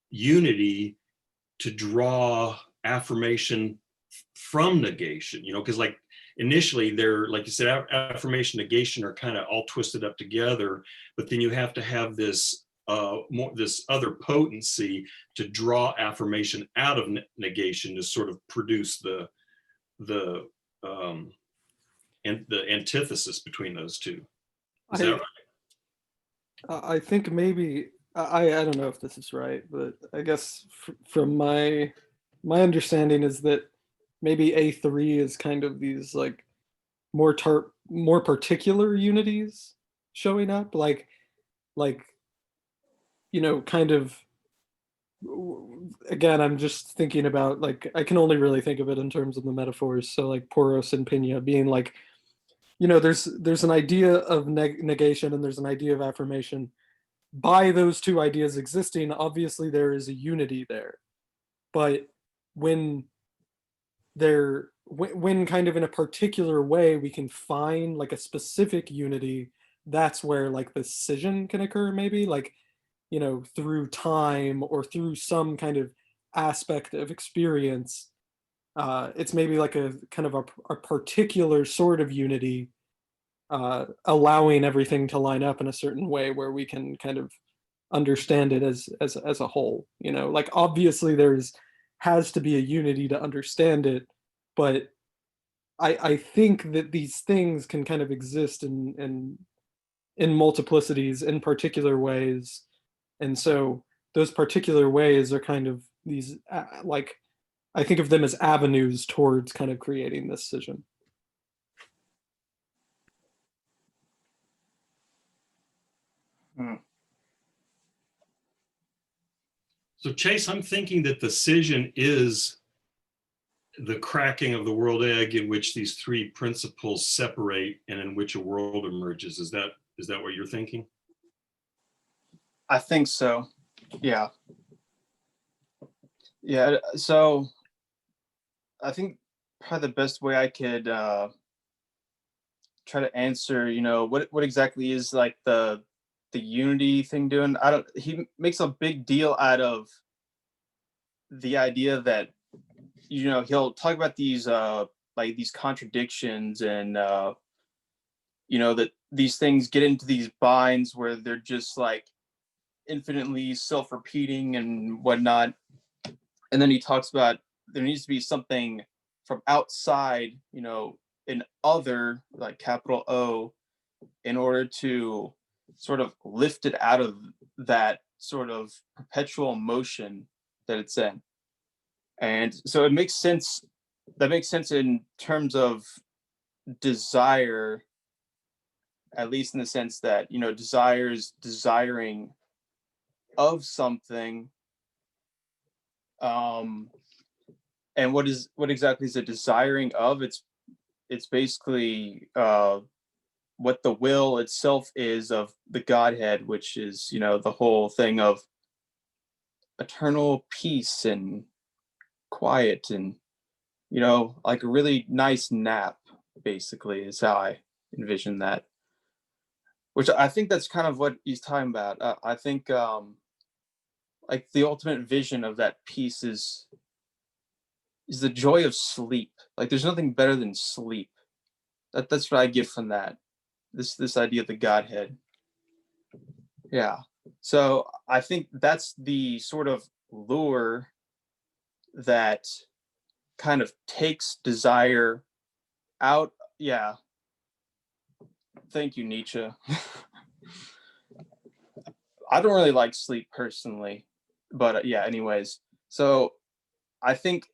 Speaker 1: unity to draw affirmation from negation, because like initially they're, like you said, affirmation, negation are kind of all twisted up together, but then you have to have this this other potency to draw affirmation out of negation to sort of produce the antithesis between those two. Is that right?
Speaker 4: I think maybe I don't know if this is right, but I guess from my understanding is that maybe A3 is kind of these like more particular unities showing up, like kind of, again, I'm just thinking about, like, I can only really think of it in terms of the metaphors. So like poros and piña being like, there's an idea of negation and there's an idea of affirmation. By those two ideas existing, obviously there is a unity there. But when when kind of in a particular way we can find like a specific unity, that's where like the scission can occur, maybe like, through time or through some kind of aspect of experience. It's maybe like a kind of a particular sort of unity, allowing everything to line up in a certain way where we can kind of understand it as a whole. Like obviously there's has to be a unity to understand it, but I think that these things can kind of exist in multiplicities in particular ways, and so those particular ways are kind of these, like, I think of them as avenues towards kind of creating this scission.
Speaker 2: Hmm.
Speaker 1: So Chase, I'm thinking that the scission is the cracking of the world egg in which these three principles separate and in which a world emerges. Is that what you're thinking?
Speaker 2: I think so. Yeah. Yeah. So I think probably the best way I could try to answer, what exactly is like the unity thing doing. I don't. He makes a big deal out of the idea that he'll talk about these like these contradictions, and that these things get into these binds where they're just like infinitely self-repeating and whatnot. And then he talks about there needs to be something from outside, an other, like capital O, in order to sort of lift it out of that sort of perpetual motion that it's in. And so it makes sense. That makes sense in terms of desire, at least in the sense that, desire is desiring of something. And what exactly is it desiring of? It's basically what the will itself is of the Godhead, which is, the whole thing of eternal peace and quiet, and like a really nice nap, basically, is how I envision that. Which I think that's kind of what he's talking about. I think like the ultimate vision of that peace is the joy of sleep. Like there's nothing better than sleep. That's what I get from that. This idea of the Godhead. Yeah. So I think that's the sort of lure that kind of takes desire out. Yeah. Thank you, Nietzsche. I don't really like sleep personally, but yeah, anyways. So I think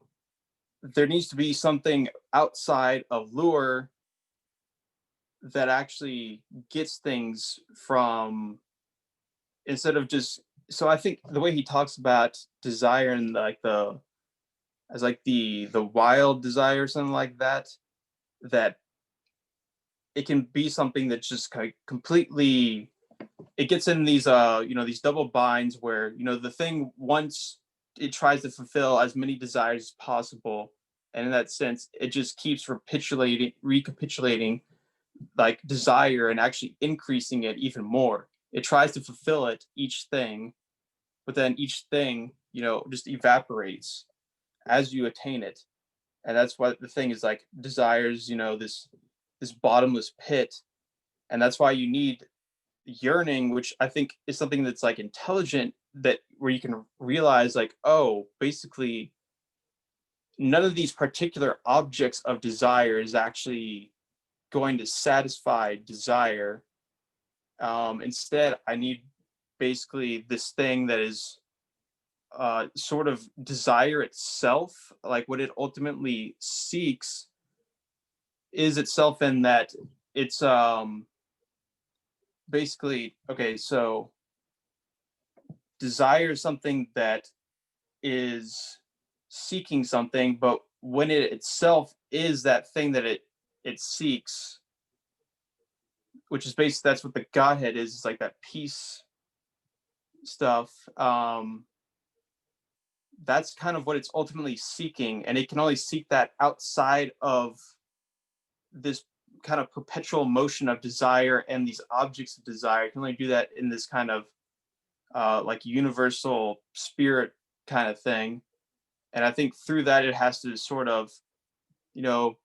Speaker 2: there needs to be something outside of lure that actually gets things from, instead of just, so I think the way he talks about desire and like the wild desire or something like that, that it can be something that's just kind of completely, it gets in these these double binds where the thing, once it tries to fulfill as many desires as possible, and in that sense it just keeps recapitulating like desire and actually increasing it even more. It tries to fulfill it, each thing, but then each thing just evaporates as you attain it. And that's why the thing is like desires, this bottomless pit. And that's why you need yearning, which I think is something that's like intelligent, that where you can realize like, oh, basically none of these particular objects of desire is actually going to satisfy desire. Instead, I need basically this thing that is sort of desire itself. Like what it ultimately seeks is itself, in that it's basically, okay, so desire is something that is seeking something, but when it itself is that thing that it seeks, which is basically that's what the Godhead is. It's like that peace stuff. That's kind of what it's ultimately seeking, and it can only seek that outside of this kind of perpetual motion of desire and these objects of desire. It can only do that in this kind of like universal spirit kind of thing. And I think through that it has to sort of, you know,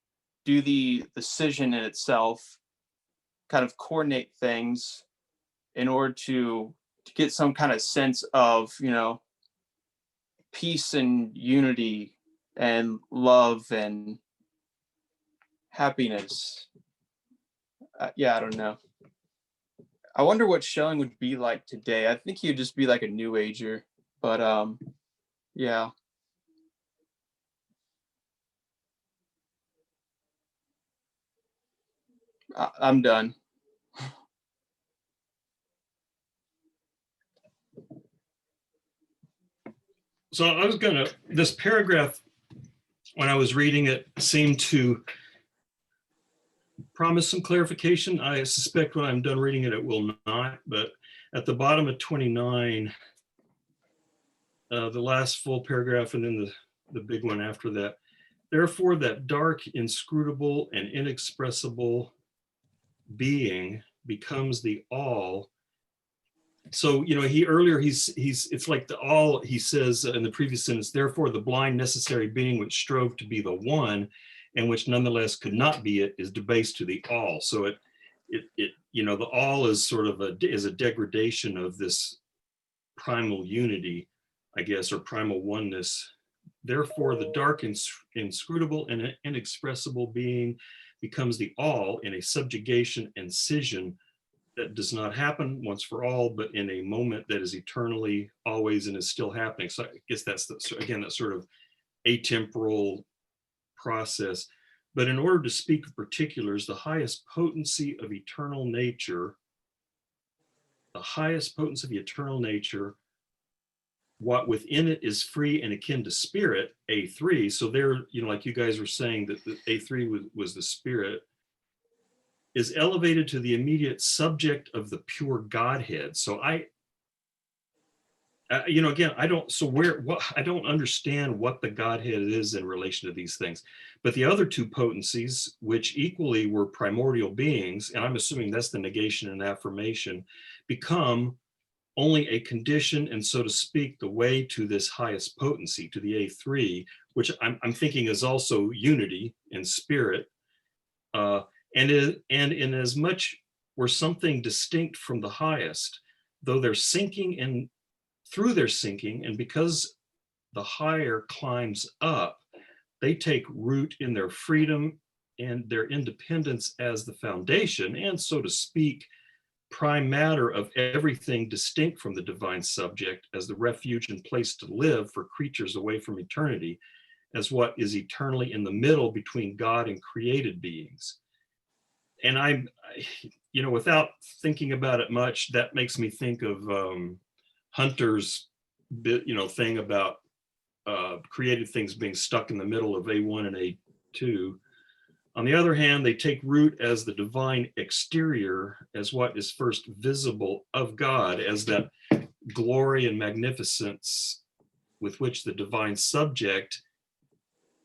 Speaker 2: do the decision in itself, kind of coordinate things in order to get some kind of sense of, you know, peace and unity and love and happiness. Yeah, I don't know. I wonder what Schelling would be like today. I think he'd just be like a new ager, but yeah. I'm done.
Speaker 1: So I was gonna, this paragraph, when I was reading it, seemed to promise some clarification. I suspect when I'm done reading it, it will not, but at the bottom of 29, the last full paragraph and then the big one after that, therefore that dark, inscrutable, and inexpressible being becomes the all. So, you know, he's it's like the all, he says in the previous sentence, therefore the blind necessary being which strove to be the one and which nonetheless could not be it is debased to the all. So it you know, the all is sort of a degradation of this primal unity, I guess, or primal oneness. Therefore the dark, inscrutable, and inexpressible being becomes the all in a subjugation and scission that does not happen once for all, but in a moment that is eternally always and is still happening. So I guess that's again, that sort of atemporal process. But in order to speak of particulars, the highest potency of eternal nature, what within it is free and akin to spirit, A3. So there, you know, like you guys were saying that the A3 was the spirit, is elevated to the immediate subject of the pure Godhead. So you know, again, I don't understand what the Godhead is in relation to these things. But the other two potencies, which equally were primordial beings, and I'm assuming that's the negation and affirmation, become only a condition and, so to speak, the way to this highest potency, to the A3, which I'm thinking is also unity and spirit. And in as much we're something distinct from the highest, though they're sinking, and through their sinking, and because the higher climbs up, they take root in their freedom and their independence as the foundation, and, so to speak, prime matter of everything distinct from the divine subject as the refuge and place to live for creatures away from eternity, as what is eternally in the middle between God and created beings. And you know, without thinking about it much, that makes me think of Hunter's you know, thing about created things being stuck in the middle of A1 and A2. On the other hand, they take root as the divine exterior, as what is first visible of God, as that glory and magnificence with which the divine subject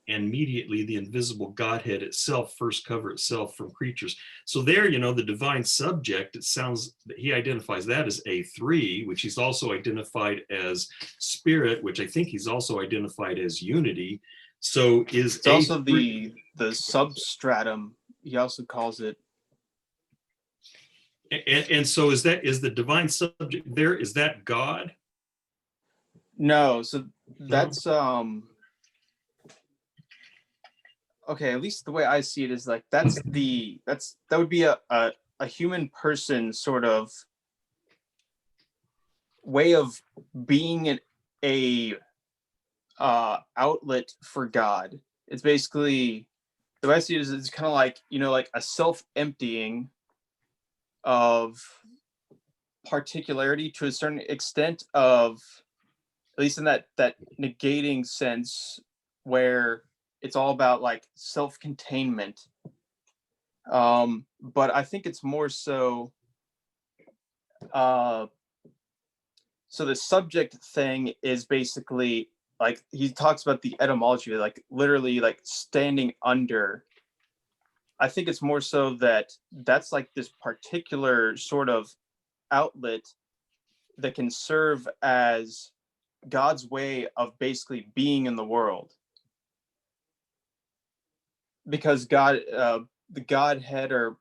Speaker 1: and immediately the invisible Godhead itself first cover itself from creatures. So there, you know, the divine subject, it sounds that he identifies that as A3, which he's also identified as spirit, which I think he's also identified as unity. So is
Speaker 2: it's also the substratum, he also calls it.
Speaker 1: And so is the divine subject there, is that God?
Speaker 2: No, so that's okay, at least the way I see it is like that would be a human person sort of way of being a outlet for God. It's basically, the way I see it is, it's kind of like, you know, like a self-emptying of particularity to a certain extent of, at least in that negating sense, where it's all about like self-containment. But I think it's more so so the subject thing is basically like he talks about the etymology, like literally like standing under. I think it's more so that that's like this particular sort of outlet that can serve as God's way of basically being in the world. Because God, the Godhead, or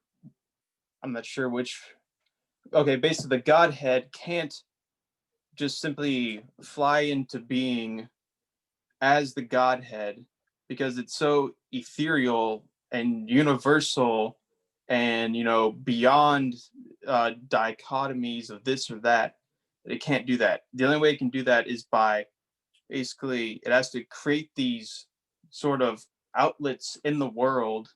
Speaker 2: I'm not sure which, okay, basically the Godhead can't just simply fly into being as the Godhead because it's so ethereal and universal and, you know, beyond dichotomies of this or that. It can't do that. The only way it can do that is by basically it has to create these sort of outlets in the world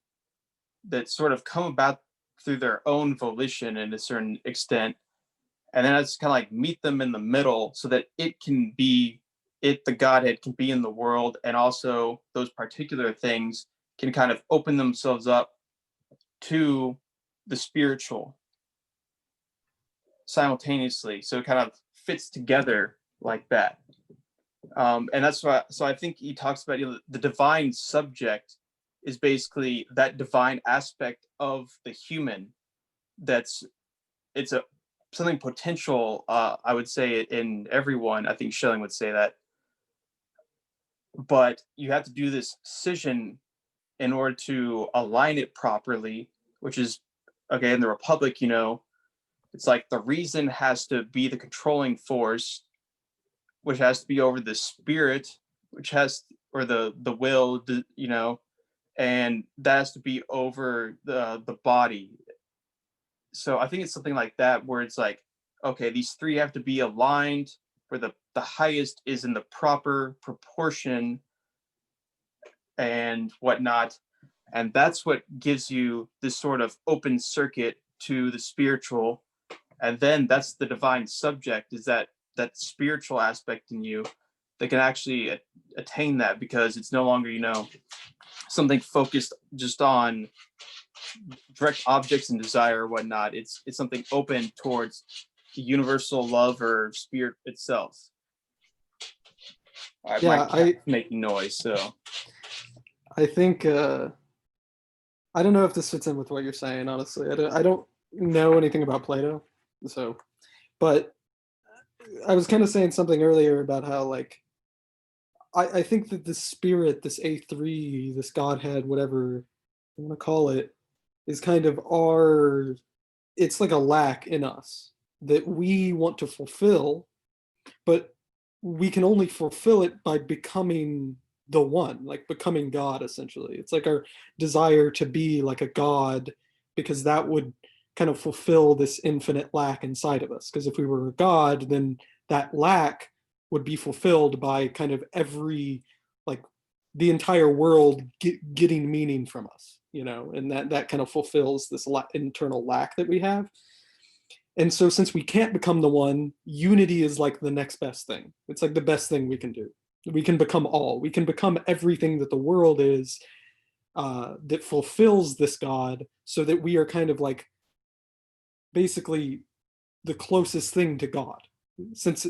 Speaker 2: that sort of come about through their own volition in a certain extent, and then it's kind of like meet them in the middle so that it can be it, the Godhead can be in the world, and also those particular things can kind of open themselves up to the spiritual simultaneously, so it kind of fits together like that. And that's why, so I think he talks about, you know, the divine subject is basically that divine aspect of the human that's, it's a something potential, I would say, in everyone. I think Schelling would say that, but you have to do this scission in order to align it properly, which is, okay, in the Republic, you know, it's like the reason has to be the controlling force, which has to be over the spirit, which has, or the will, you know, and that has to be over the body. So I think it's something like that where it's like, okay, these three have to be aligned where the highest is in the proper proportion and whatnot. And that's what gives you this sort of open circuit to the spiritual. And then that's the divine subject, is that spiritual aspect in you that can actually attain that, because it's no longer, you know, something focused just on direct objects and desire or whatnot. It's something open towards the universal love or spirit itself. All right,
Speaker 4: Yeah,
Speaker 2: my cat's making noise, so
Speaker 4: I think I don't know if this fits in with what you're saying, honestly. I don't know anything about Plato, so, but I was kind of saying something earlier about how, like, I think that the spirit, this A3, this Godhead, whatever you want to call it, is kind of our, it's like a lack in us that we want to fulfill, but we can only fulfill it by becoming the one, like becoming God, essentially. It's like our desire to be like a God, because that would kind of fulfill this infinite lack inside of us. Because if we were a God, then that lack would be fulfilled by kind of every, like, the entire world getting meaning from us, you know, and that kind of fulfills this internal lack that we have. And so since we can't become the one, unity is like the next best thing. It's like the best thing we can do. We can become all. We can become everything that the world is, that fulfills this God, so that we are kind of like basically the closest thing to God. Since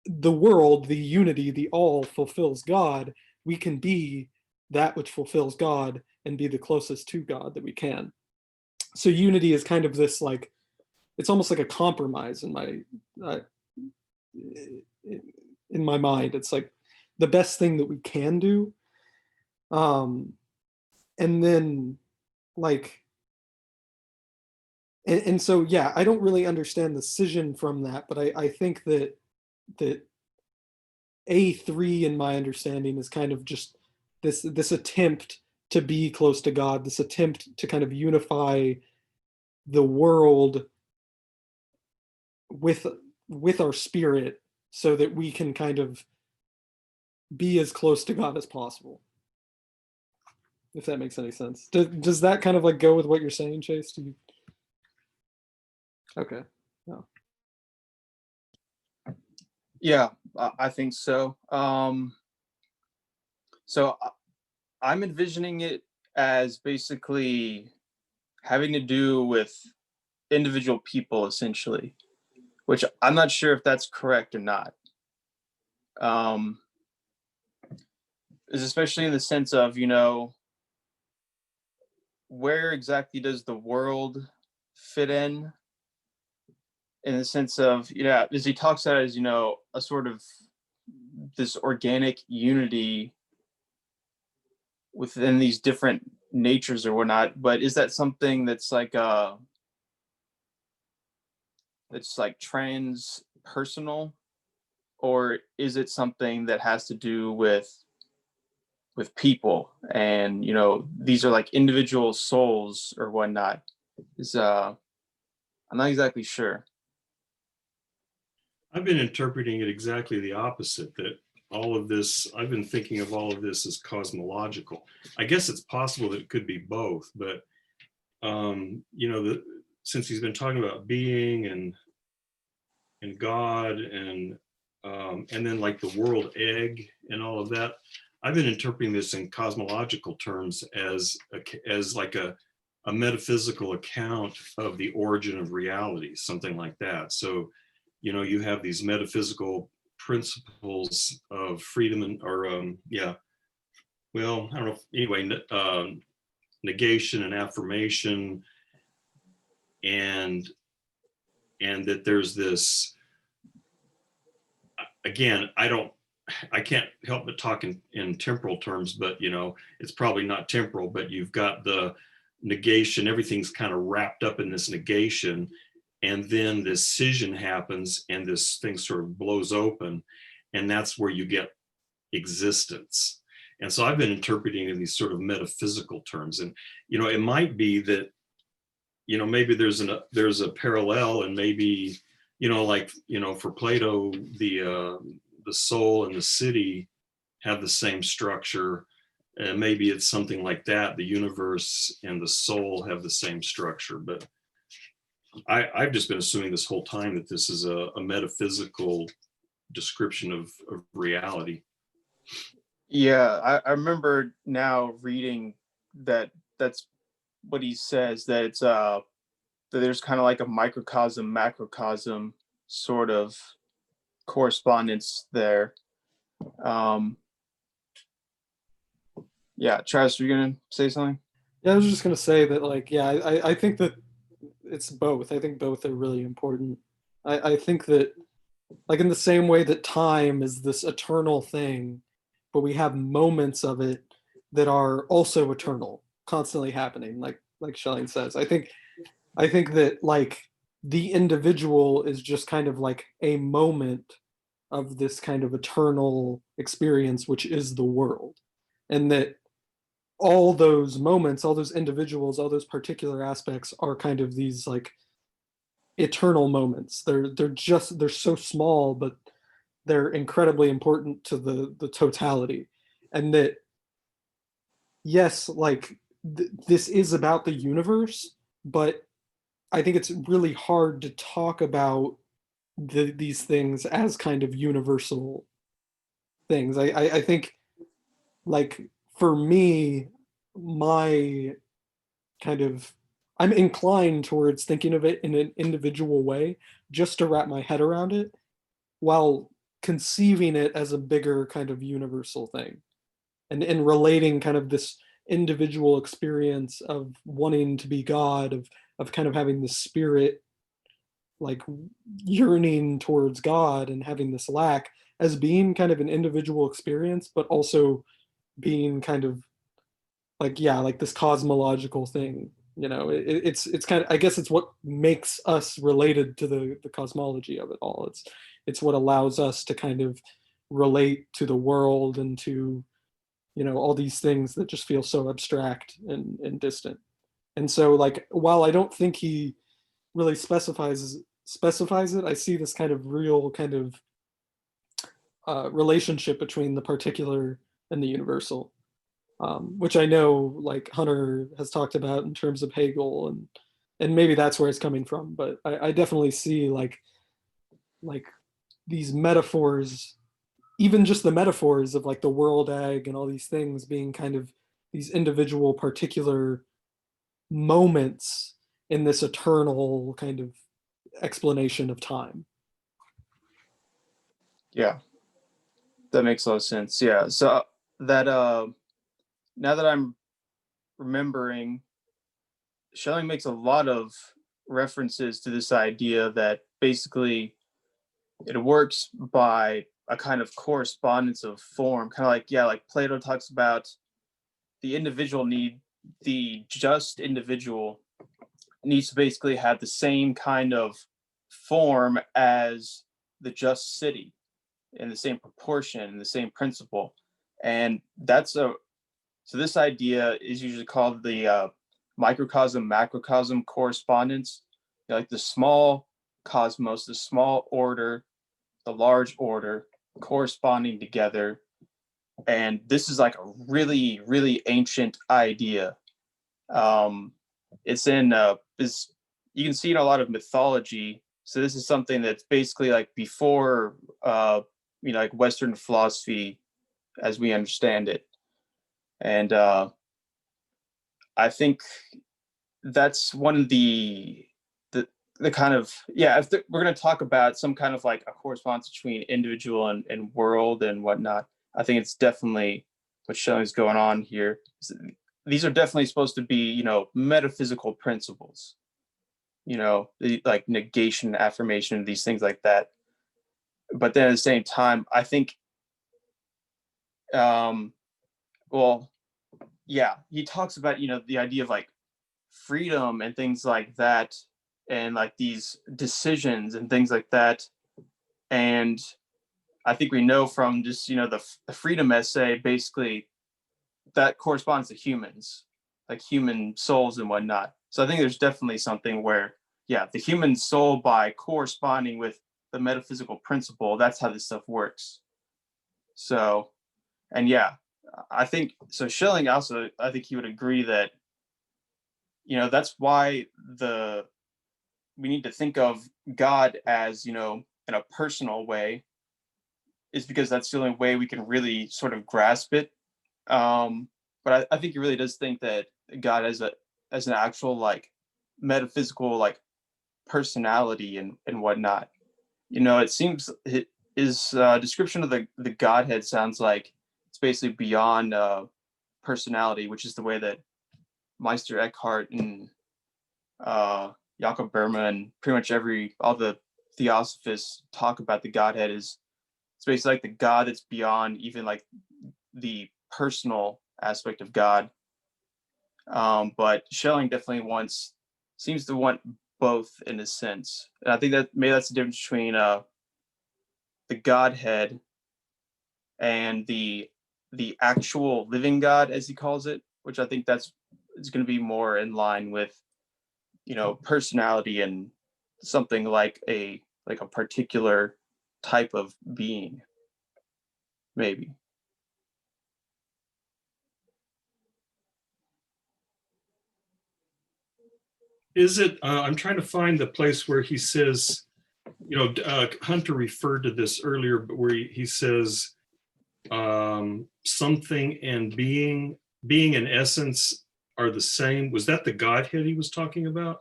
Speaker 4: the world, the unity, the all fulfills God, we can be that which fulfills God and be the closest to God that we can. So unity is kind of this, like, it's almost like a compromise in my mind. It's like the best thing that we can do. And then, like, and so, yeah, I don't really understand the scission from that, but I think that A3, in my understanding, is kind of just this attempt to be close to God, this attempt to kind of unify the world with our spirit, so that we can kind of be as close to God as possible. If that makes any sense. Does that kind of like go with what you're saying, Chase? Do you... Okay. No.
Speaker 2: Yeah, I think so. So I'm envisioning it as basically having to do with individual people, essentially, which I'm not sure if that's correct or not. Um, is especially in the sense of, where exactly does the world fit in the sense of, as he talks about it as, a sort of this organic unity within these different natures or whatnot. But is that something that's like transpersonal, or is it something that has to do with people, and these are like individual souls or whatnot? Is I'm not exactly sure.
Speaker 1: I've been interpreting it exactly the opposite, that all of this, I've been thinking of all of this as cosmological. I guess it's possible that it could be both, but since he's been talking about being and God and then like the world egg and all of that, I've been interpreting this in cosmological terms as like a metaphysical account of the origin of reality, something like that. So, you have these metaphysical principles of freedom well, I don't know. Anyway, negation and affirmation, and that there's this, again, I can't help but talk in temporal terms, but it's probably not temporal, but you've got the negation, everything's kind of wrapped up in this negation, and then this scission happens and this thing sort of blows open, and that's where you get existence. And so I've been interpreting in these sort of metaphysical terms, and it might be that maybe there's a parallel, and maybe like for Plato, the soul and the city have the same structure, and maybe it's something like that, the universe and the soul have the same structure. But I've just been assuming this whole time that this is a metaphysical description of reality.
Speaker 2: Yeah, I remember now reading that that's what he says, that it's that there's kind of like a microcosm macrocosm sort of correspondence there. um yeah, Travis, you're gonna say something?
Speaker 4: Yeah, I was just gonna say that, like, yeah, I think that it's both. I think both are really important. I think that, like, in the same way that time is this eternal thing, but we have moments of it that are also eternal, constantly happening, like Schelling says. I think that, like, the individual is just kind of like a moment of this kind of eternal experience, which is the world. And that all those moments, all those individuals, all those particular aspects are kind of these like eternal moments. They're so small, but they're incredibly important to the totality. And that, yes, like, this is about the universe, but I think it's really hard to talk about these things as kind of universal things. I think, like, for me, my kind of I'm inclined towards thinking of it in an individual way just to wrap my head around it, while conceiving it as a bigger kind of universal thing, and relating kind of this individual experience of wanting to be God, of kind of having the spirit, like, yearning towards God and having this lack, as being kind of an individual experience, but also being kind of like, yeah, like this cosmological thing. It's kind of, I guess it's what makes us related to the cosmology of it all. It's what allows us to kind of relate to the world and to, all these things that just feel so abstract and distant. And so, like, while I don't think he really specifies it, I see this kind of real kind of relationship between the particular and the universal, which I know, like, Hunter has talked about in terms of Hegel, and maybe that's where it's coming from. But I definitely see, like these metaphors, even just the metaphors of like the world egg and all these things being kind of these individual particular moments in this eternal kind of explanation of time.
Speaker 2: Yeah, that makes a lot of sense. Yeah. So that now that I'm remembering, Schelling makes a lot of references to this idea that basically it works by a kind of correspondence of form, kind of like, yeah, like Plato talks about the individual need, the just individual needs to basically have the same kind of form as the just city in the same proportion and the same principle. And so this idea is usually called the microcosm macrocosm correspondence. You know, like the small cosmos, the small order, the large order corresponding together. And this is like a really, really ancient idea. It's in is you can see in a lot of mythology. So this is something that's basically like before like Western philosophy as we understand it. And I think that's one of the kind of, yeah, if we're going to talk about some kind of like a correspondence between individual and world and whatnot, I think it's definitely what Schelling's going on here. These are definitely supposed to be, metaphysical principles, like negation, affirmation, these things like that. But then at the same time, I think, well, yeah, he talks about, the idea of like freedom and things like that, and like these decisions and things like that. And I think we know from just, the freedom essay, basically that corresponds to humans, like human souls and whatnot. So I think there's definitely something where, yeah, the human soul, by corresponding with the metaphysical principle, that's how this stuff works. So, and yeah, I think so. Schelling also, I think he would agree that, that's why we need to think of God as, in a personal way, is because that's the only way we can really sort of grasp it. But I think he really does think that God as an actual like metaphysical like personality and whatnot. It seems his description of the Godhead sounds like it's basically beyond personality, which is the way that Meister Eckhart and Jakob Berma and pretty much all the theosophists talk about the Godhead. Is it's basically like the God that's beyond even like the personal aspect of God. But Schelling definitely seems to want both in a sense. And I think that maybe that's the difference between the Godhead and the actual living God, as he calls it, which I think it's going to be more in line with, personality and something like a particular type of being, maybe.
Speaker 1: Is it, I'm trying to find the place where he says, Hunter referred to this earlier, but where he says something and being and essence are the same. Was that the Godhead he was talking about?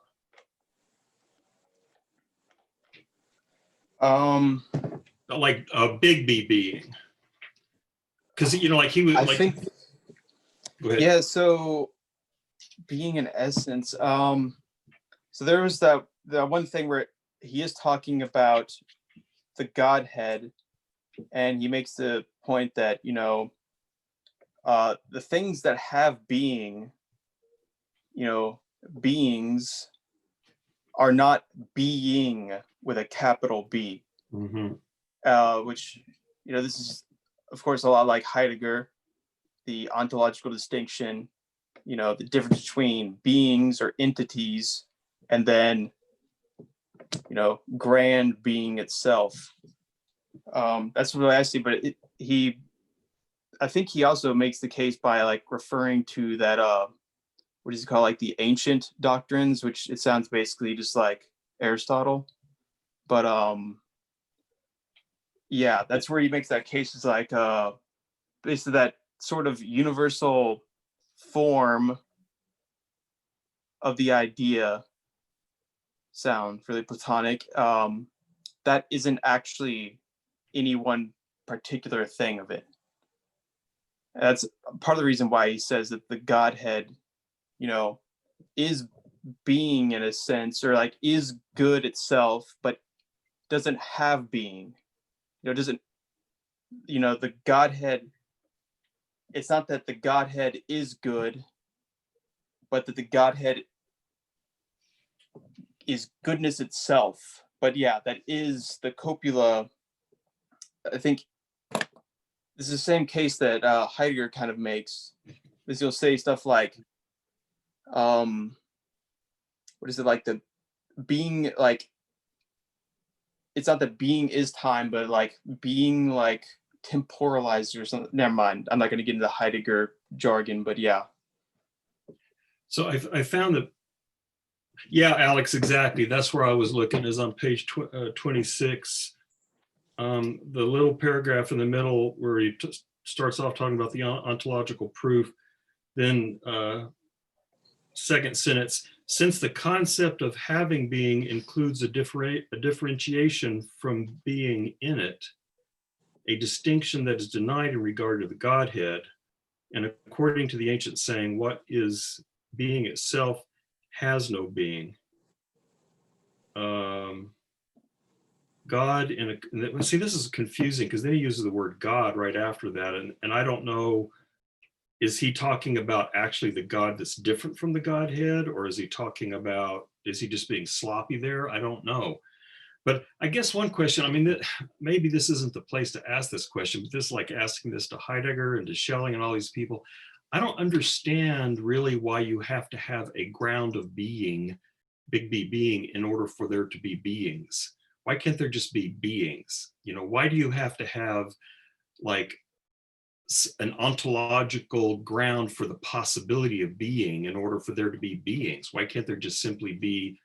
Speaker 1: Like a big B being. Because, like he was
Speaker 2: I
Speaker 1: like,
Speaker 2: think,
Speaker 1: go ahead.
Speaker 2: yeah, so being an essence, so there was that one thing where he is talking about the Godhead, and he makes the point that, the things that have being, beings are not being with a capital B.
Speaker 1: Mm-hmm.
Speaker 2: Which, this is, of course, a lot like Heidegger, the ontological distinction, the difference between beings or entities and then, grand being itself. That's the way I see, but I think he also makes the case by like referring to that, what does he call, like the ancient doctrines, which it sounds basically just like Aristotle. But Yeah, that's where he makes that case. Is like basically that sort of universal form of the idea sound for the Platonic. That isn't actually any one particular thing of it. That's part of the reason why he says that the Godhead, you know, is being in a sense, or like is good itself, but doesn't have being. Doesn't, the Godhead, it's not that the Godhead is good, but that the Godhead is goodness itself. But yeah, that is the copula. I think this is the same case that Heidegger kind of makes. Is he'll say stuff like, what is it, like the being, like, it's not that being is time, but like being like temporalized or something. Never mind. I'm not going to get into Heidegger jargon, but yeah.
Speaker 1: So I found that, yeah, Alex, exactly. That's where I was looking, is on page 26. The little paragraph in the middle where he starts off talking about the ontological proof. Then second sentence, since the concept of having being includes a differentiation from being in it, a distinction that is denied in regard to the Godhead, and according to the ancient saying, what is being itself has no being. God, see, this is confusing because then he uses the word God right after that, and I don't know, is he talking about actually the God that's different from the Godhead, or is he talking about, is he just being sloppy there? I don't know. But I guess one question, I mean, maybe this isn't the place to ask this question, but this is like asking this to Heidegger and to Schelling and all these people. I don't understand really why you have to have a ground of being, big B being, in order for there to be beings. Why can't there just be beings? Why do you have to have like an ontological ground for the possibility of being in order for there to be beings? Why can't there just simply be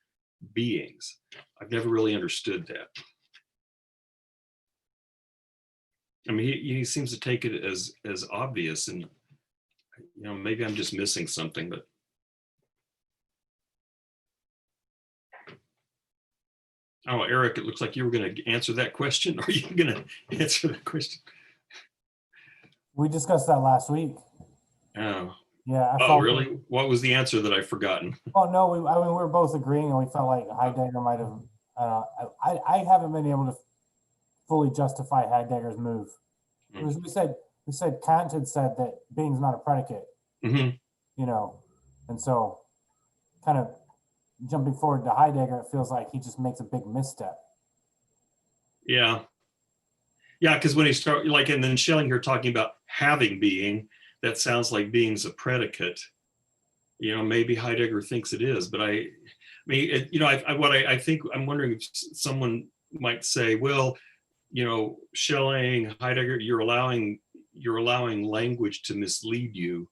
Speaker 1: beings? I've never really understood that. I mean, he seems to take it as obvious, and maybe I'm just missing something, but oh, Eric, it looks like you were going to answer that question. Are you going to answer that question?
Speaker 5: We discussed that last week.
Speaker 1: Oh.
Speaker 5: Yeah.
Speaker 1: Oh, really? What was the answer that I've forgotten?
Speaker 5: Oh no, I mean, we were both agreeing, and we felt like Heidegger might have. I haven't been able to fully justify Heidegger's move. Because we said Kant had said that being's not a predicate.
Speaker 1: Mm-hmm.
Speaker 5: And so kind of jumping forward to Heidegger, it feels like he just makes a big misstep.
Speaker 1: Yeah. Yeah, because when he started, like, and then Schelling here talking about having being, that sounds like being's a predicate. Maybe Heidegger thinks it is, but I mean, I think, I'm wondering if someone might say, well, Schelling, Heidegger, you're allowing language to mislead you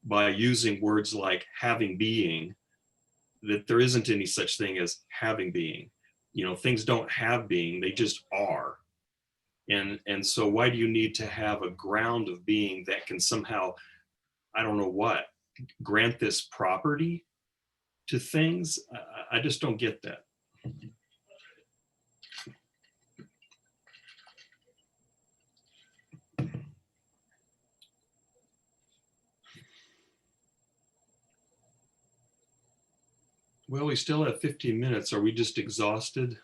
Speaker 1: by using words like having being, that there isn't any such thing as having being. Things don't have being, they just are. And so why do you need to have a ground of being that can somehow, I don't know what, grant this property to things? I just don't get that. Well, we still have 15 minutes. Are we just exhausted?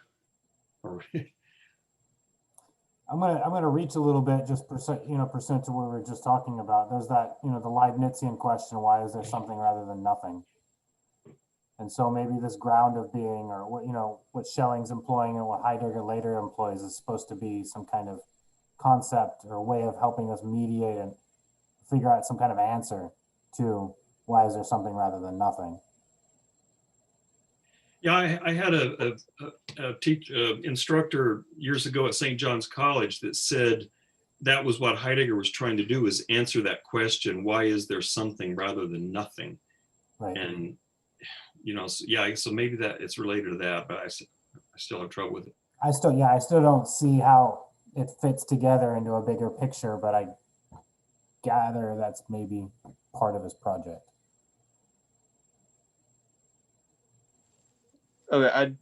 Speaker 5: I'm gonna reach a little bit, just percent to what we were just talking about. There's that, the Leibnizian question: why is there something rather than nothing? And so maybe this ground of being, or what Schelling's employing and what Heidegger later employs, is supposed to be some kind of concept or way of helping us mediate and figure out some kind of answer to why is there something rather than nothing.
Speaker 1: Yeah, I had a instructor years ago at St. John's College that said that was what Heidegger was trying to do, is answer that question, why is there something rather than nothing?
Speaker 5: Right.
Speaker 1: And, so maybe that it's related to that, but I still have trouble with it.
Speaker 5: I still don't see how it fits together into a bigger picture, but I gather that's maybe part of his project.
Speaker 2: Okay,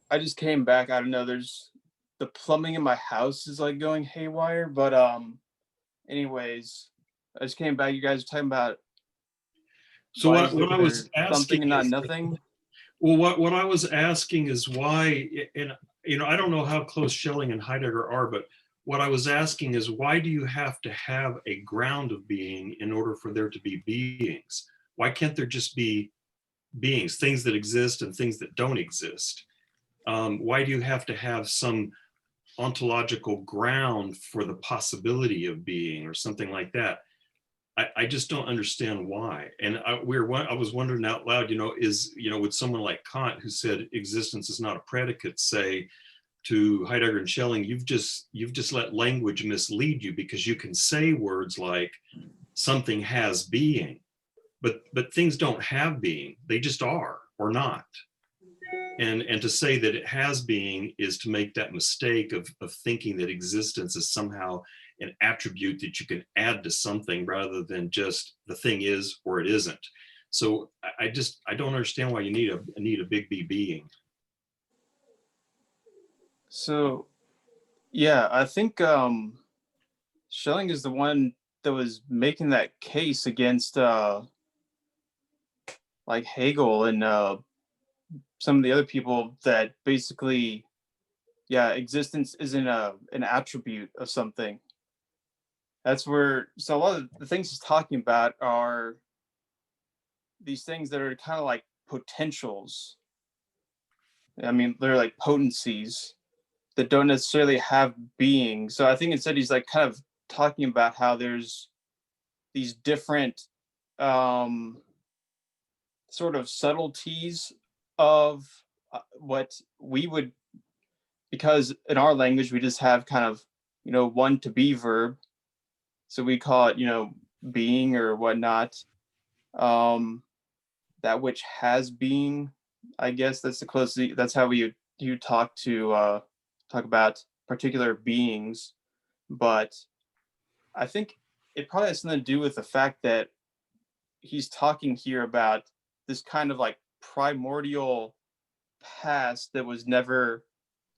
Speaker 2: I just came back. I don't know. There's the plumbing in my house is like going haywire, but anyways, I just came back. You guys are talking about
Speaker 1: So
Speaker 2: why
Speaker 1: what,
Speaker 2: is
Speaker 1: what I
Speaker 2: there
Speaker 1: was
Speaker 2: something
Speaker 1: asking
Speaker 2: and not
Speaker 1: is,
Speaker 2: nothing?
Speaker 1: well, what I was asking is why, and I don't know how close Schelling and Heidegger are, but what I was asking is why do you have to have a ground of being in order for there to be beings? Why can't there just be beings, things that exist and things that don't exist? Why do you have to have some ontological ground for the possibility of being or something like that? I just don't understand why. And I was wondering out loud, would someone like Kant, who said existence is not a predicate, say to Heidegger and Schelling, you've just let language mislead you, because you can say words like something has being, but things don't have being, they just are or not. And to say that it has being is to make that mistake of thinking that existence is somehow an attribute that you can add to something rather than just the thing is or it isn't. So I don't understand why you need a big B being.
Speaker 2: So yeah, I think Schelling is the one that was making that case against like Hegel and some of the other people that basically, yeah, existence isn't an attribute of something. That's where, so a lot of the things he's talking about are these things that are kind of like potentials. I mean, they're like potencies that don't necessarily have being. So I think instead he's like kind of talking about how there's these different sort of subtleties of what we would, because in our language we just have kind of, one to be verb, so we call it, being or whatnot. That which has being, I guess that's the closest, that's how you talk about particular beings. But I think it probably has something to do with the fact that he's talking here about this kind of like primordial past that was never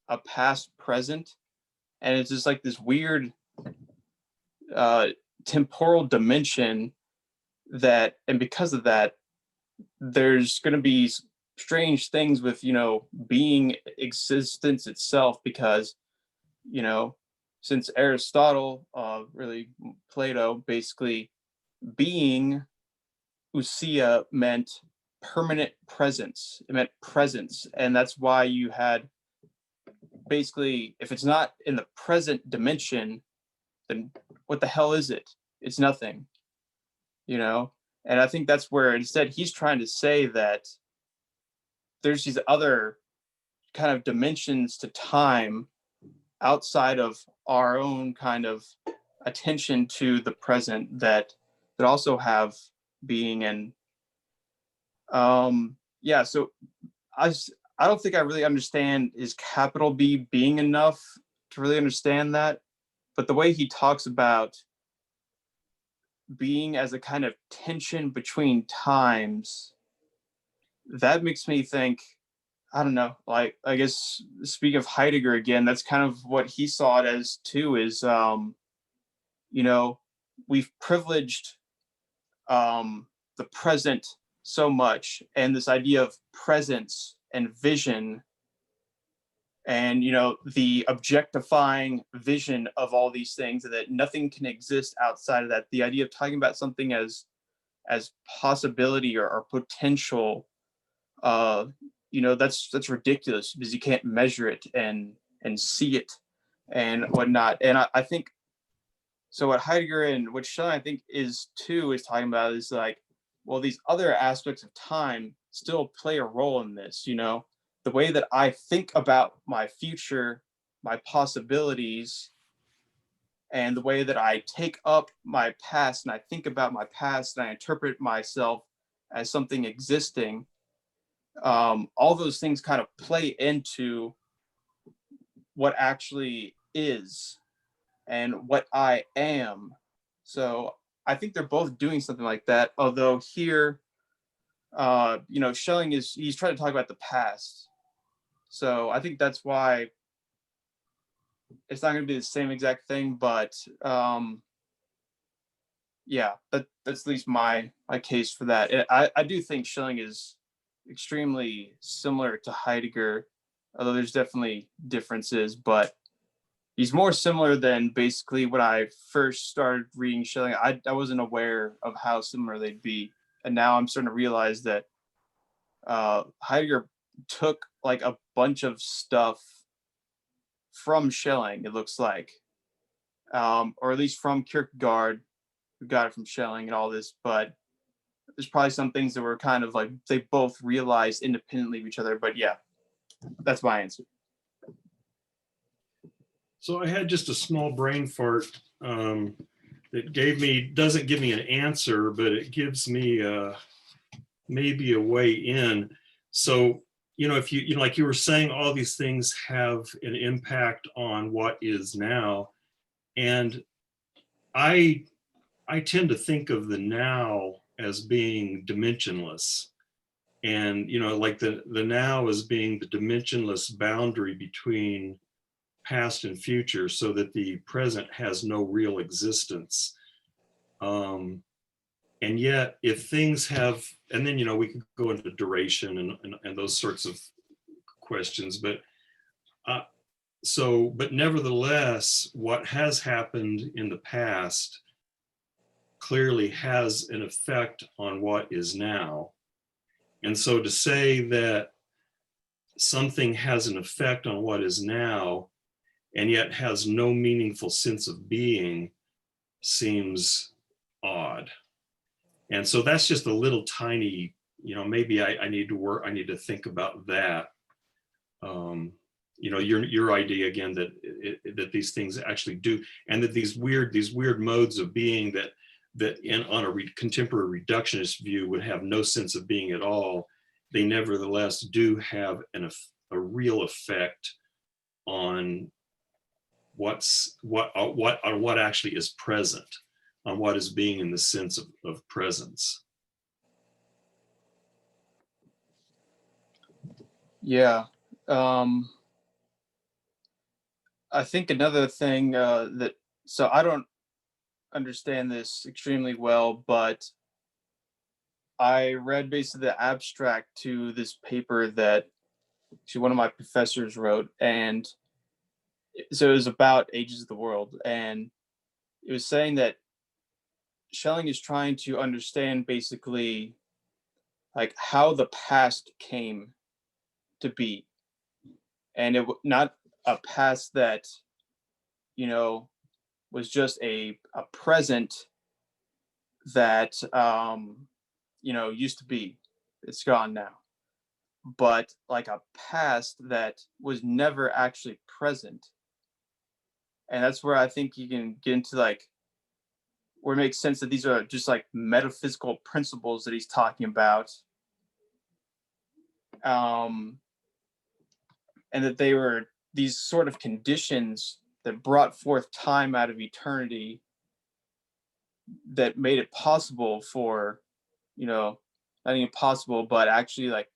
Speaker 2: a past present, and it's just like this weird temporal dimension that, and because of that, there's going to be strange things with being existence itself, because since Aristotle, really Plato, basically being, ousia, meant permanent presence. It meant presence, and that's why you had, basically, if it's not in the present dimension, then what the hell is it? It's nothing, and I think that's where instead he's trying to say that there's these other kind of dimensions to time outside of our own kind of attention to the present that also have being. And yeah, so I don't think I really understand is capital B being enough to really understand that, but the way he talks about being as a kind of tension between times, that makes me think, I don't know, like, I guess, speak of Heidegger again, that's kind of what he saw it as too, is we've privileged the present so much, and this idea of presence and vision, and the objectifying vision of all these things, and that nothing can exist outside of that. The idea of talking about something as possibility or potential, that's ridiculous, because you can't measure it and see it and whatnot. And I think so. What Heidegger and what Schelling, I think, is talking about is like, well, these other aspects of time still play a role in this. The way that I think about my future, my possibilities, and the way that I take up my past and I think about my past and I interpret myself as something existing. All those things kind of play into what actually is and what I am. So I think they're both doing something like that. Although here, Schelling he's trying to talk about the past. So I think that's why it's not going to be the same exact thing, but yeah, that's at least my case for that. I do think Schelling is extremely similar to Heidegger, although there's definitely differences, but he's more similar than basically when I first started reading Schelling. I wasn't aware of how similar they'd be, and now I'm starting to realize that Heidegger took like a bunch of stuff from Schelling, it looks like, or at least from Kierkegaard, who got it from Schelling and all this, but there's probably some things that were kind of like they both realized independently of each other. But yeah, that's my answer.
Speaker 1: So I had just a small brain fart that doesn't give me an answer, but it gives me maybe a way in. So, if like you were saying, all these things have an impact on what is now. And I tend to think of the now as being dimensionless. And, like the now as being the dimensionless boundary between past and future, so that the present has no real existence. And yet if things have, and then we could go into duration and those sorts of questions, but but nevertheless, what has happened in the past clearly has an effect on what is now. And so to say that something has an effect on what is now and yet has no meaningful sense of being seems odd. And so that's just a little tiny, maybe I need to think about that. Your idea again that these things actually do, and that these weird modes of being that on a contemporary reductionist view would have no sense of being at all, they nevertheless do have a real effect on what actually is present, on what is being in the sense of presence.
Speaker 2: Yeah. I think another thing so I don't understand this extremely well, but I read basically the abstract to this paper that actually one of my professors wrote, and so it was about ages of the world, and it was saying that Schelling is trying to understand basically like how the past came to be, and not a past that was just a present that used to be, it's gone now, but like a past that was never actually present. And that's where I think you can get into like where it makes sense that these are just like metaphysical principles that he's talking about, and that they were these sort of conditions that brought forth time out of eternity that made it possible for, not even possible, but actually like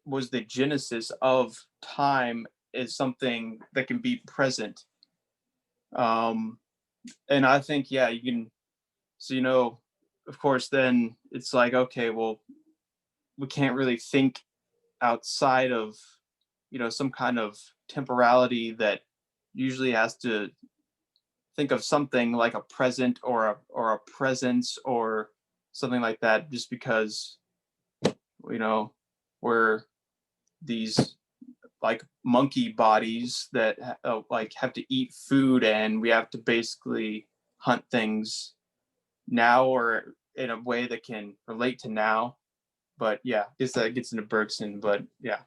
Speaker 2: was the genesis of time is something that can be present. And I think, yeah, you can, so, of course, then it's like, okay, well, we can't really think outside of, some kind of temporality that usually has to think of something like a present or a presence or something like that, just because we're these like monkey bodies that like have to eat food, and we have to basically hunt things now or in a way that can relate to now. But yeah, I guess that gets into Bergson, but yeah.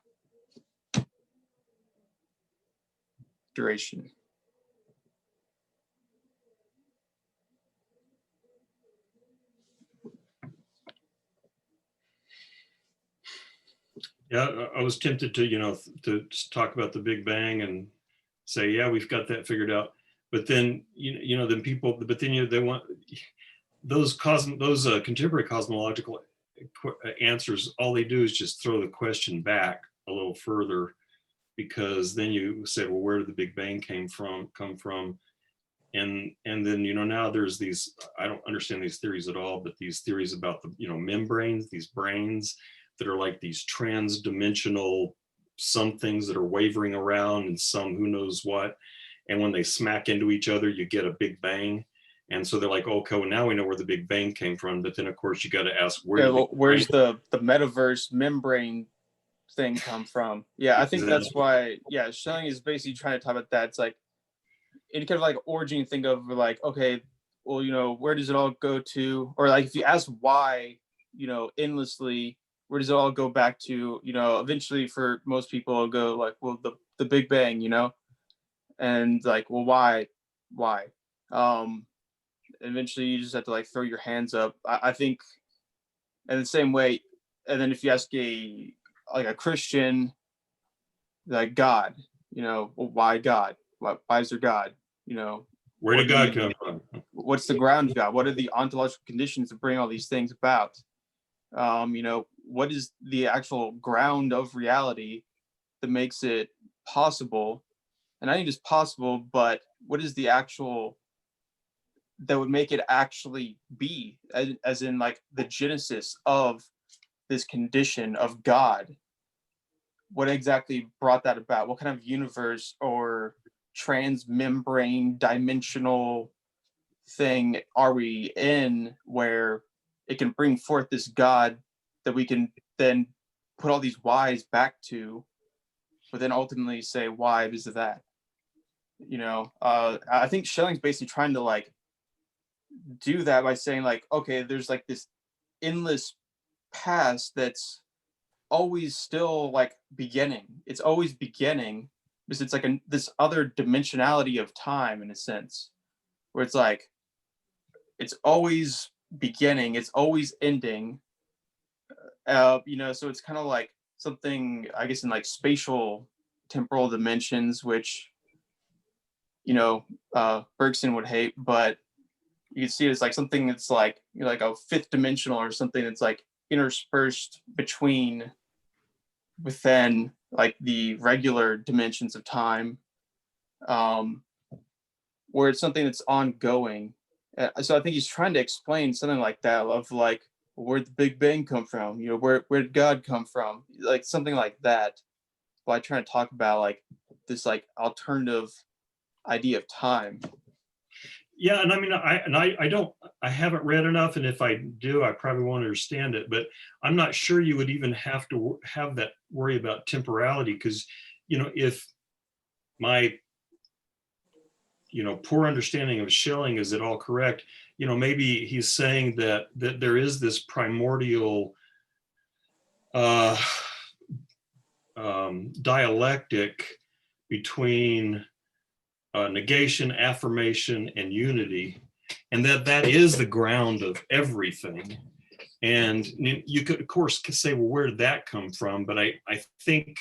Speaker 2: Duration.
Speaker 1: Yeah, I was tempted to, to talk about the Big Bang and say, yeah, we've got that figured out. But then, then people, but then they want those contemporary cosmological answers. All they do is just throw the question back a little further, because then you say, well, where did the Big Bang come from? And then, now there's these, I don't understand these theories at all, but these theories about the, membranes, these brains that are like these trans-dimensional somethings that are wavering around, and some who knows what. And when they smack into each other, you get a Big Bang. And so they're like, okay, well, now we know where the Big Bang came from. But then, of course, you got to ask,
Speaker 2: where's the metaverse membrane thing come from? Yeah, I think that's why, Schelling is basically trying to talk about that. It's like, any kind of like origin, think of like, okay, well, where does it all go to? Or like, if you ask why, endlessly, where does it all go back to? Eventually for most people it'll go like, well, the Big Bang, and like, well, why? Eventually you just have to like throw your hands up. I think in the same way. And then if you ask a Christian, like God, well, why God? Why is there God?
Speaker 1: Where did God come from?
Speaker 2: What's the ground of God? What are the ontological conditions that bring all these things about? What is the actual ground of reality that makes it possible? And not even just possible, but what is the actual that would make it actually be, as in like the genesis of this condition of God? What exactly brought that about? What kind of universe or transmembrane dimensional thing are we in where it can bring forth this God that we can then put all these whys back to, but then ultimately say, why is that? I think Schelling's basically trying to like do that by saying like, okay, there's like this endless past that's always still like beginning. It's always beginning because it's like this other dimensionality of time in a sense, where it's like it's always beginning, it's always ending. So it's kind of like something, I guess, in like spatial temporal dimensions, which Bergson would hate, but you can see it as like something that's like like a fifth dimensional or something that's like interspersed within like the regular dimensions of time, where it's something that's ongoing. So I think he's trying to explain something like that, of like, where'd the Big Bang come from? Where did God come from? Like something like that. By trying to talk about like this like alternative idea of time.
Speaker 1: Yeah, and I mean, I haven't read enough, and if I do, I probably won't understand it. But I'm not sure you would even have to have that worry about temporality, because, if my, poor understanding of Schelling is at all correct, maybe he's saying that there is this primordial dialectic between negation, affirmation, and unity, and that is the ground of everything. And you could, of course, say, well, where did that come from? But I think,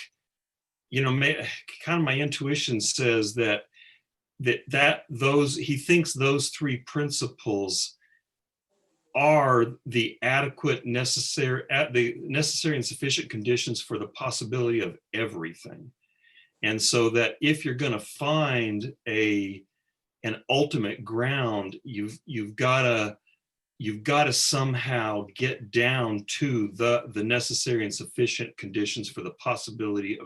Speaker 1: kind of my intuition says that he thinks those three principles are the necessary and sufficient conditions for the possibility of everything. And so that if you're going to find an ultimate ground, you've got to somehow get down to the necessary and sufficient conditions for the possibility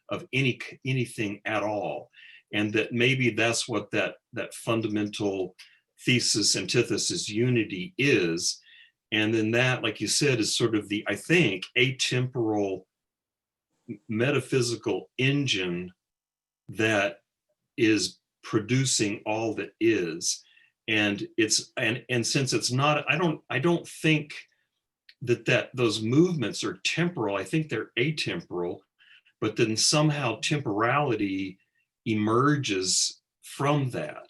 Speaker 1: of anything at all. And that maybe that's what that fundamental thesis, antithesis, unity is. And then that, like you said, is sort of the, I think, atemporal metaphysical engine that is producing all that is. And since it's not, I don't think that those movements are temporal. I think they're atemporal, but then somehow temporality emerges from that.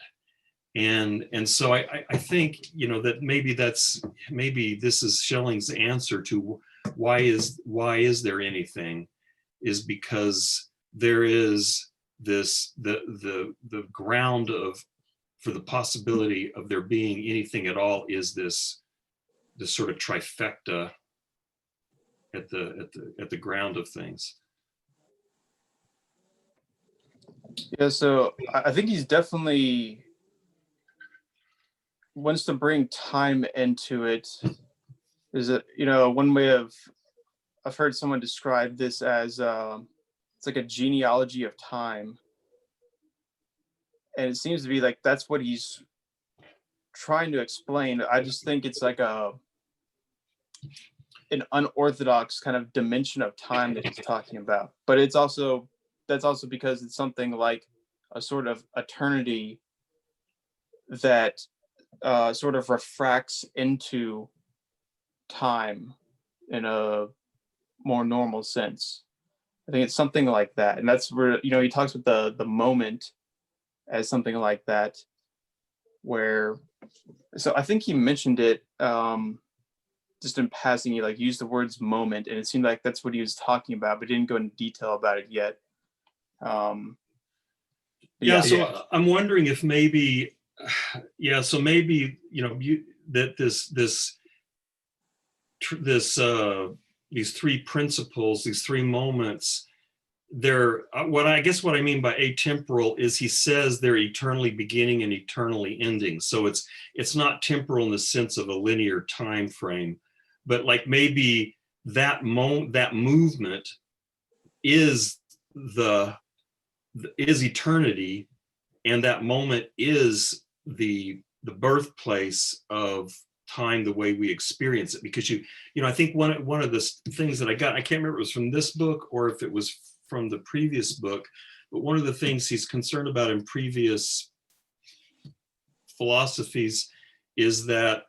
Speaker 1: And so I think, that maybe this is Schelling's answer to why is there anything, is because there is the ground for the possibility of there being anything at all is this sort of trifecta at the ground of things.
Speaker 2: Yeah, so I think he's definitely wants to bring time into it. Is it, one way of, I've heard someone describe this as it's like a genealogy of time, and it seems to be like that's what he's trying to explain. I just think it's like an unorthodox kind of dimension of time that he's talking about, but that's also because it's something like a sort of eternity that sort of refracts into time in a more normal sense. I think it's something like that, and that's where he talks about the moment as something like that, where, so I think he mentioned it just in passing. He like used the words moment, and it seemed like that's what he was talking about, but didn't go into detail about it yet.
Speaker 1: Yeah, so I'm wondering if maybe, so maybe that these three principles, these three moments, they're what I mean by atemporal is he says they're eternally beginning and eternally ending. So it's not temporal in the sense of a linear time frame, but like maybe that movement is eternity, and that moment is the birthplace of time the way we experience it. Because I think one of the things that I can't remember if it was from this book or if it was from the previous book, but one of the things he's concerned about in previous philosophies is that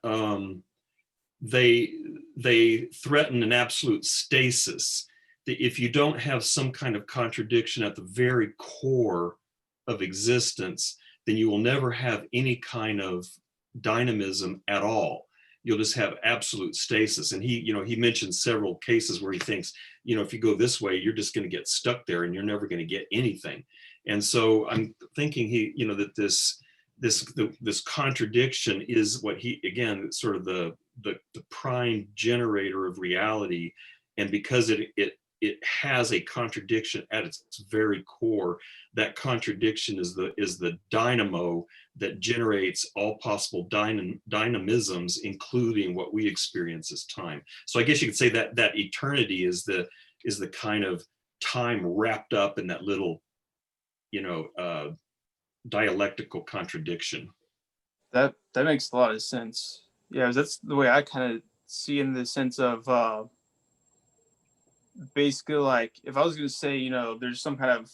Speaker 1: they threaten an absolute stasis. That if you don't have some kind of contradiction at the very core of existence, then you will never have any kind of dynamism at all. You'll just have absolute stasis. And he mentioned several cases where he thinks, if you go this way, you're just going to get stuck there and you're never going to get anything. And so I'm thinking that this contradiction is what sort of the prime generator of reality. And because it has a contradiction at its very core, that contradiction is the dynamo that generates all possible dynamisms, including what we experience as time. So I guess you could say that eternity is the kind of time wrapped up in that little, dialectical contradiction.
Speaker 2: That makes a lot of sense. Yeah, that's the way I kind of see in the sense of basically, like, if I was going to say, there's some kind of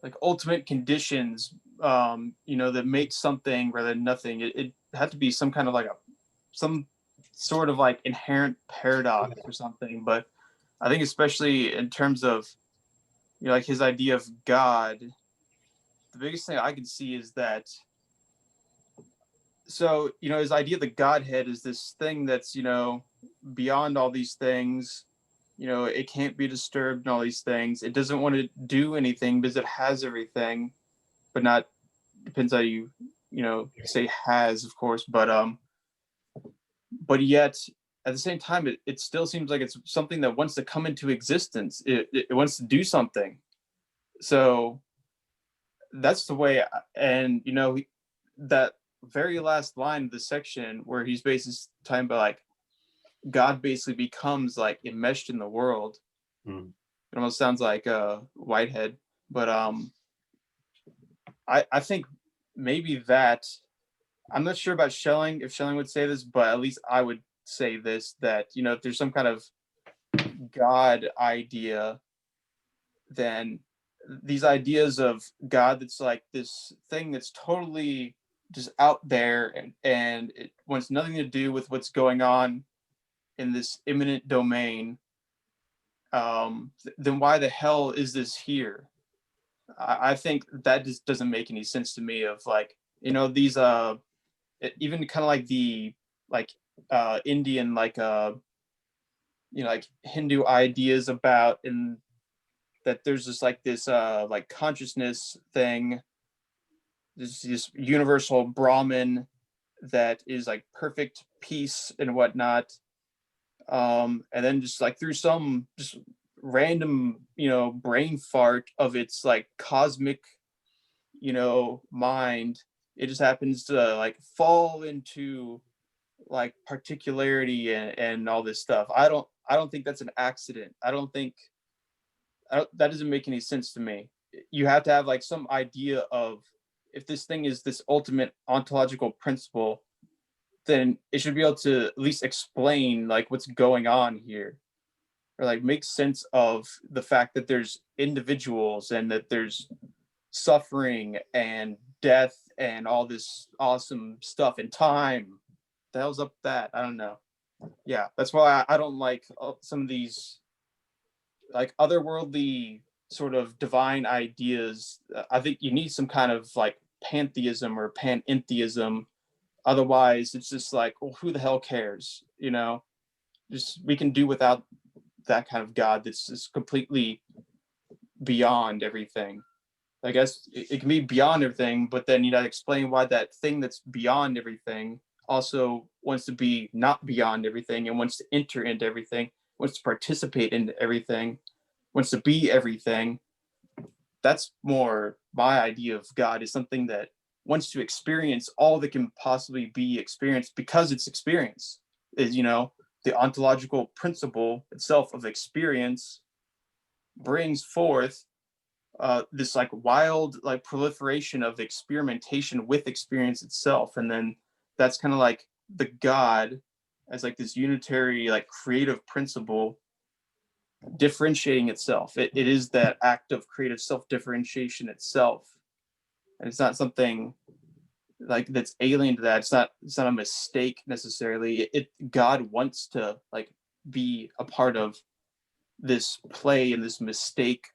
Speaker 2: like ultimate conditions, that make something rather than nothing, it had to be some kind of like some sort of like inherent paradox or something. But I think especially in terms of, like his idea of God, the biggest thing I can see is that, so, his idea of the Godhead is this thing that's, beyond all these things. It can't be disturbed and all these things. It doesn't want to do anything because it has everything, but not, depends how you, say has, of course, but yet at the same time, it still seems like it's something that wants to come into existence. It wants to do something. So that's the way, and that very last line of the section where he's basically talking about like God basically becomes like enmeshed in the world. It almost sounds like Whitehead, but I think maybe that, I'm not sure about Schelling, if Schelling would say this, but at least I would say this, that if there's some kind of God idea, then these ideas of God that's like this thing that's totally just out there, and it wants nothing to do with what's going on in this imminent domain, then why the hell is this here? I think that just doesn't make any sense to me, of like, these even kind of like the Indian, like like Hindu ideas about, and that there's just like this like consciousness thing, this universal Brahman that is like perfect peace and whatnot. And then just like through some just random, brain fart of its like cosmic, mind, it just happens to like fall into like particularity and all this stuff. I don't think that's an accident. That doesn't make any sense to me. You have to have like some idea of, if this thing is this ultimate ontological principle, then it should be able to at least explain like what's going on here, or like make sense of the fact that there's individuals and that there's suffering and death and all this awesome stuff in time. The hell's up with that? I don't know. Yeah, that's why I don't like some of these like otherworldly sort of divine ideas. I think you need some kind of like pantheism or panentheism. Otherwise, it's just like, well, who the hell cares? Just we can do without that kind of God that's just completely beyond everything. I guess it can be beyond everything, but then you got to explain why that thing that's beyond everything also wants to be not beyond everything and wants to enter into everything, wants to participate in everything, wants to be everything. That's more my idea of God, is something that wants to experience all that can possibly be experienced because it's experience. Is the ontological principle itself of experience brings forth this like wild like proliferation of experimentation with experience itself, and then that's kind of like the God as like this unitary like creative principle differentiating itself. It is that act of creative self-differentiation itself, and it's not something like that's alien to that. It's not a mistake necessarily. God wants to like be a part of this play and this mistake,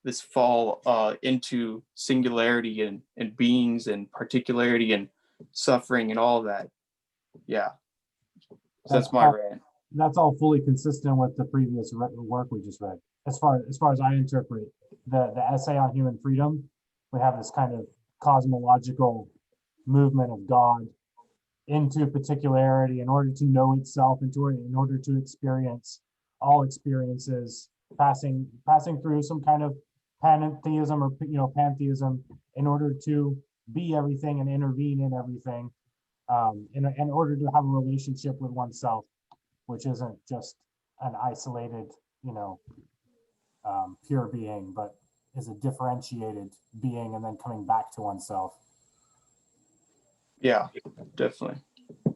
Speaker 2: this fall into singularity and beings and particularity and suffering and all of that. Yeah, so that's my rant.
Speaker 5: That's all fully consistent with the previous work we just read. As far as I interpret the essay on human freedom, we have this kind of cosmological movement of God into particularity in order to know itself, in order to experience all experiences, passing through some kind of pantheism or pantheism in order to be everything and intervene in everything, in order to have a relationship with oneself, which isn't just an isolated, pure being, but is a differentiated being and then coming back to oneself.
Speaker 2: Yeah, definitely.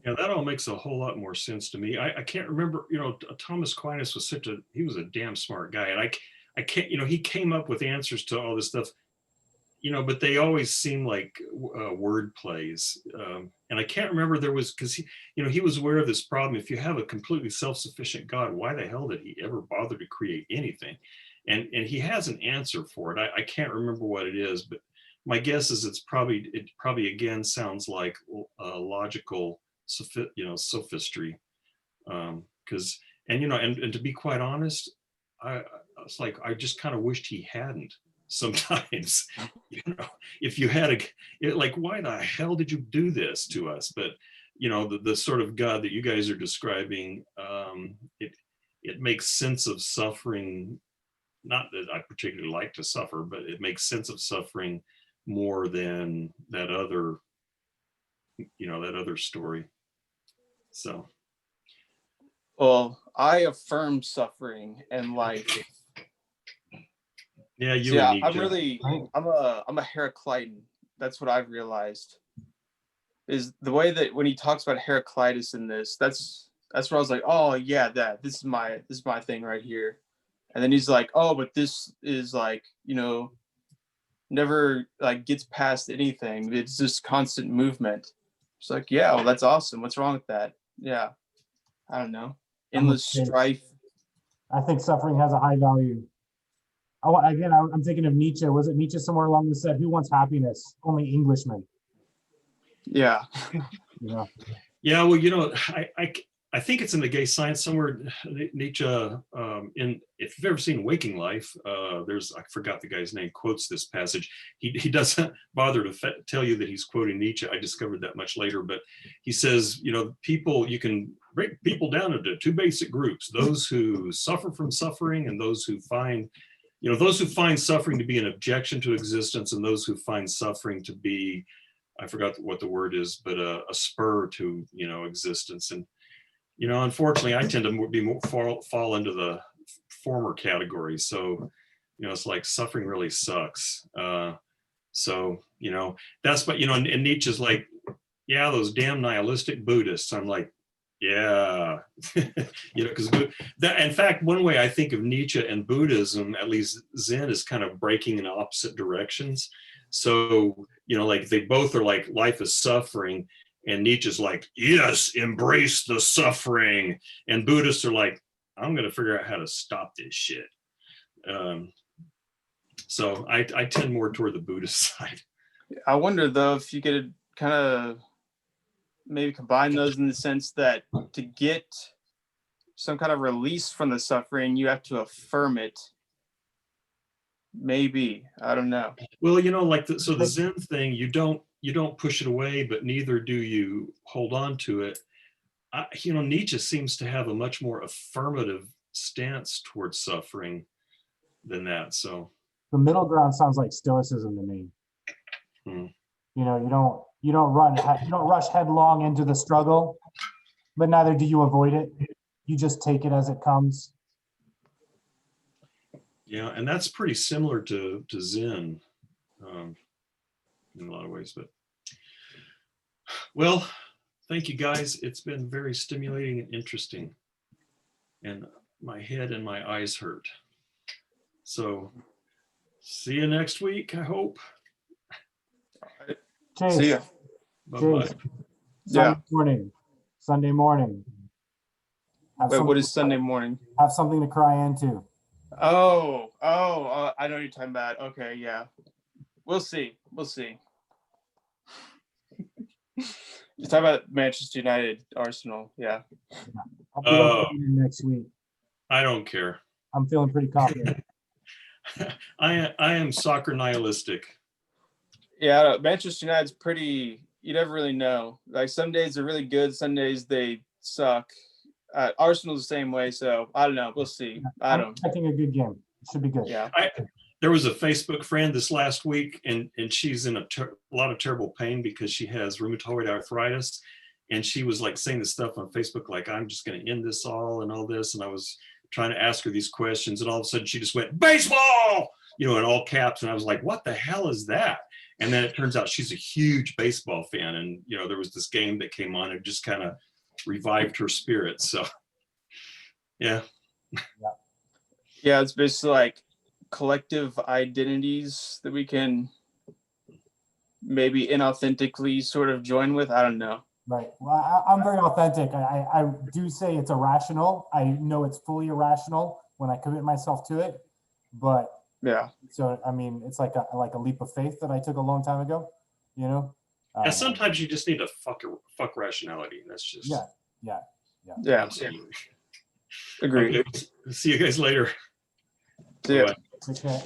Speaker 1: Yeah, that all makes a whole lot more sense to me. I can't remember, Thomas Aquinas was he was a damn smart guy. And I can't, he came up with answers to all this stuff, but they always seem like word plays. And I can't remember, because he was aware of this problem. If you have a completely self-sufficient God, why the hell did he ever bother to create anything? And he has an answer for it. I can't remember what it is, but my guess is it probably again sounds like logical, sophistry. Because and to be quite honest, I was like, I just kind of wished he hadn't. Sometimes, if you had like, why the hell did you do this to us? But the sort of God that you guys are describing, it makes sense of suffering. Not that I particularly like to suffer, but it makes sense of suffering more than that other story. So,
Speaker 2: well, I affirm suffering and life.
Speaker 1: Yeah, you.
Speaker 2: So, yeah,
Speaker 1: need
Speaker 2: I'm
Speaker 1: to.
Speaker 2: really, I'm a Heraclitan. That's what I've realized. Is the way that when he talks about Heraclitus in this, that's where I was like, oh yeah, this is my thing right here. And then he's like, oh, but this is like, never like gets past anything. It's just constant movement. It's like, yeah, well, that's awesome. What's wrong with that? Yeah, I don't know. Endless strife.
Speaker 5: I think suffering has a high value. Oh, again, I'm thinking of Nietzsche. Was it Nietzsche somewhere along the said, "Who wants happiness? Only Englishmen."
Speaker 2: Yeah.
Speaker 5: Yeah.
Speaker 1: Yeah, well, I think it's in the Gay Science somewhere. Nietzsche, if you've ever seen Waking Life, I forgot the guy's name, quotes this passage. He doesn't bother to tell you that he's quoting Nietzsche. I discovered that much later, but he says, you can break people down into two basic groups: those who suffer from suffering, and those who find suffering to be an objection to existence, and those who find suffering to be, I forgot what the word is, but a spur to existence. And unfortunately, I tend to fall into the former category. So, it's like suffering really sucks. So, that's what, and Nietzsche's like, yeah, those damn nihilistic Buddhists. I'm like, yeah, because in fact, one way I think of Nietzsche and Buddhism, at least Zen, is kind of breaking in opposite directions. So, like they both are like, life is suffering. And Nietzsche's like, yes, embrace the suffering. And Buddhists are like, I'm going to figure out how to stop this shit. So I tend more toward the Buddhist side.
Speaker 2: I wonder though if you could kind of maybe combine those in the sense that to get some kind of release from the suffering, you have to affirm it. Maybe, I don't know.
Speaker 1: Well, so the Zen thing, you don't push it away, but neither do you hold on to it. Nietzsche seems to have a much more affirmative stance towards suffering than that. So
Speaker 5: The middle ground sounds like stoicism to me. You don't rush headlong into the struggle, but neither do you avoid it. You just take it as it comes.
Speaker 1: yeah, and that's pretty similar to Zen in a lot of ways. But well, thank you guys. It's been very stimulating and interesting, and my head and my eyes hurt. So see you next week, I hope.
Speaker 5: Chase,
Speaker 2: See ya.
Speaker 1: Bye-bye.
Speaker 2: Yeah.
Speaker 5: Sunday morning.
Speaker 2: Wait, what is Sunday morning?
Speaker 5: Have something to cry into.
Speaker 2: Oh, I know what you're talking about. Okay, yeah. We'll see. You're talking about Manchester United, Arsenal. Yeah.
Speaker 5: I'll be up next week.
Speaker 1: I don't care.
Speaker 5: I'm feeling pretty confident.
Speaker 1: I am soccer nihilistic.
Speaker 2: Yeah, Manchester United's pretty, you never really know. Like some days they're really good, some days they suck. Arsenal's the same way, so I don't know. We'll see.
Speaker 5: I'm expecting a good game. It should be good.
Speaker 2: Yeah.
Speaker 1: There was a Facebook friend this last week, and she's in a lot of terrible pain because she has rheumatoid arthritis. And she was like saying this stuff on Facebook, like, I'm just going to end this all and all this. And I was trying to ask her these questions, and all of a sudden she just went, baseball, in all caps. And I was like, what the hell is that? And then it turns out she's a huge baseball fan. And, there was this game that came on and just kind of revived her spirit. So, yeah.
Speaker 2: Yeah, it's basically like collective identities that we can maybe inauthentically sort of join with. I don't know.
Speaker 5: Right. Well, I'm very authentic. I do say it's irrational. I know it's fully irrational when I commit myself to it. But
Speaker 2: yeah.
Speaker 5: So I mean, it's like a leap of faith that I took a long time ago.
Speaker 1: And sometimes you just need to fuck rationality. That's just
Speaker 5: yeah.
Speaker 1: Absolutely.
Speaker 2: Agreed.
Speaker 1: Okay. See you guys later.
Speaker 2: See ya.
Speaker 5: Okay.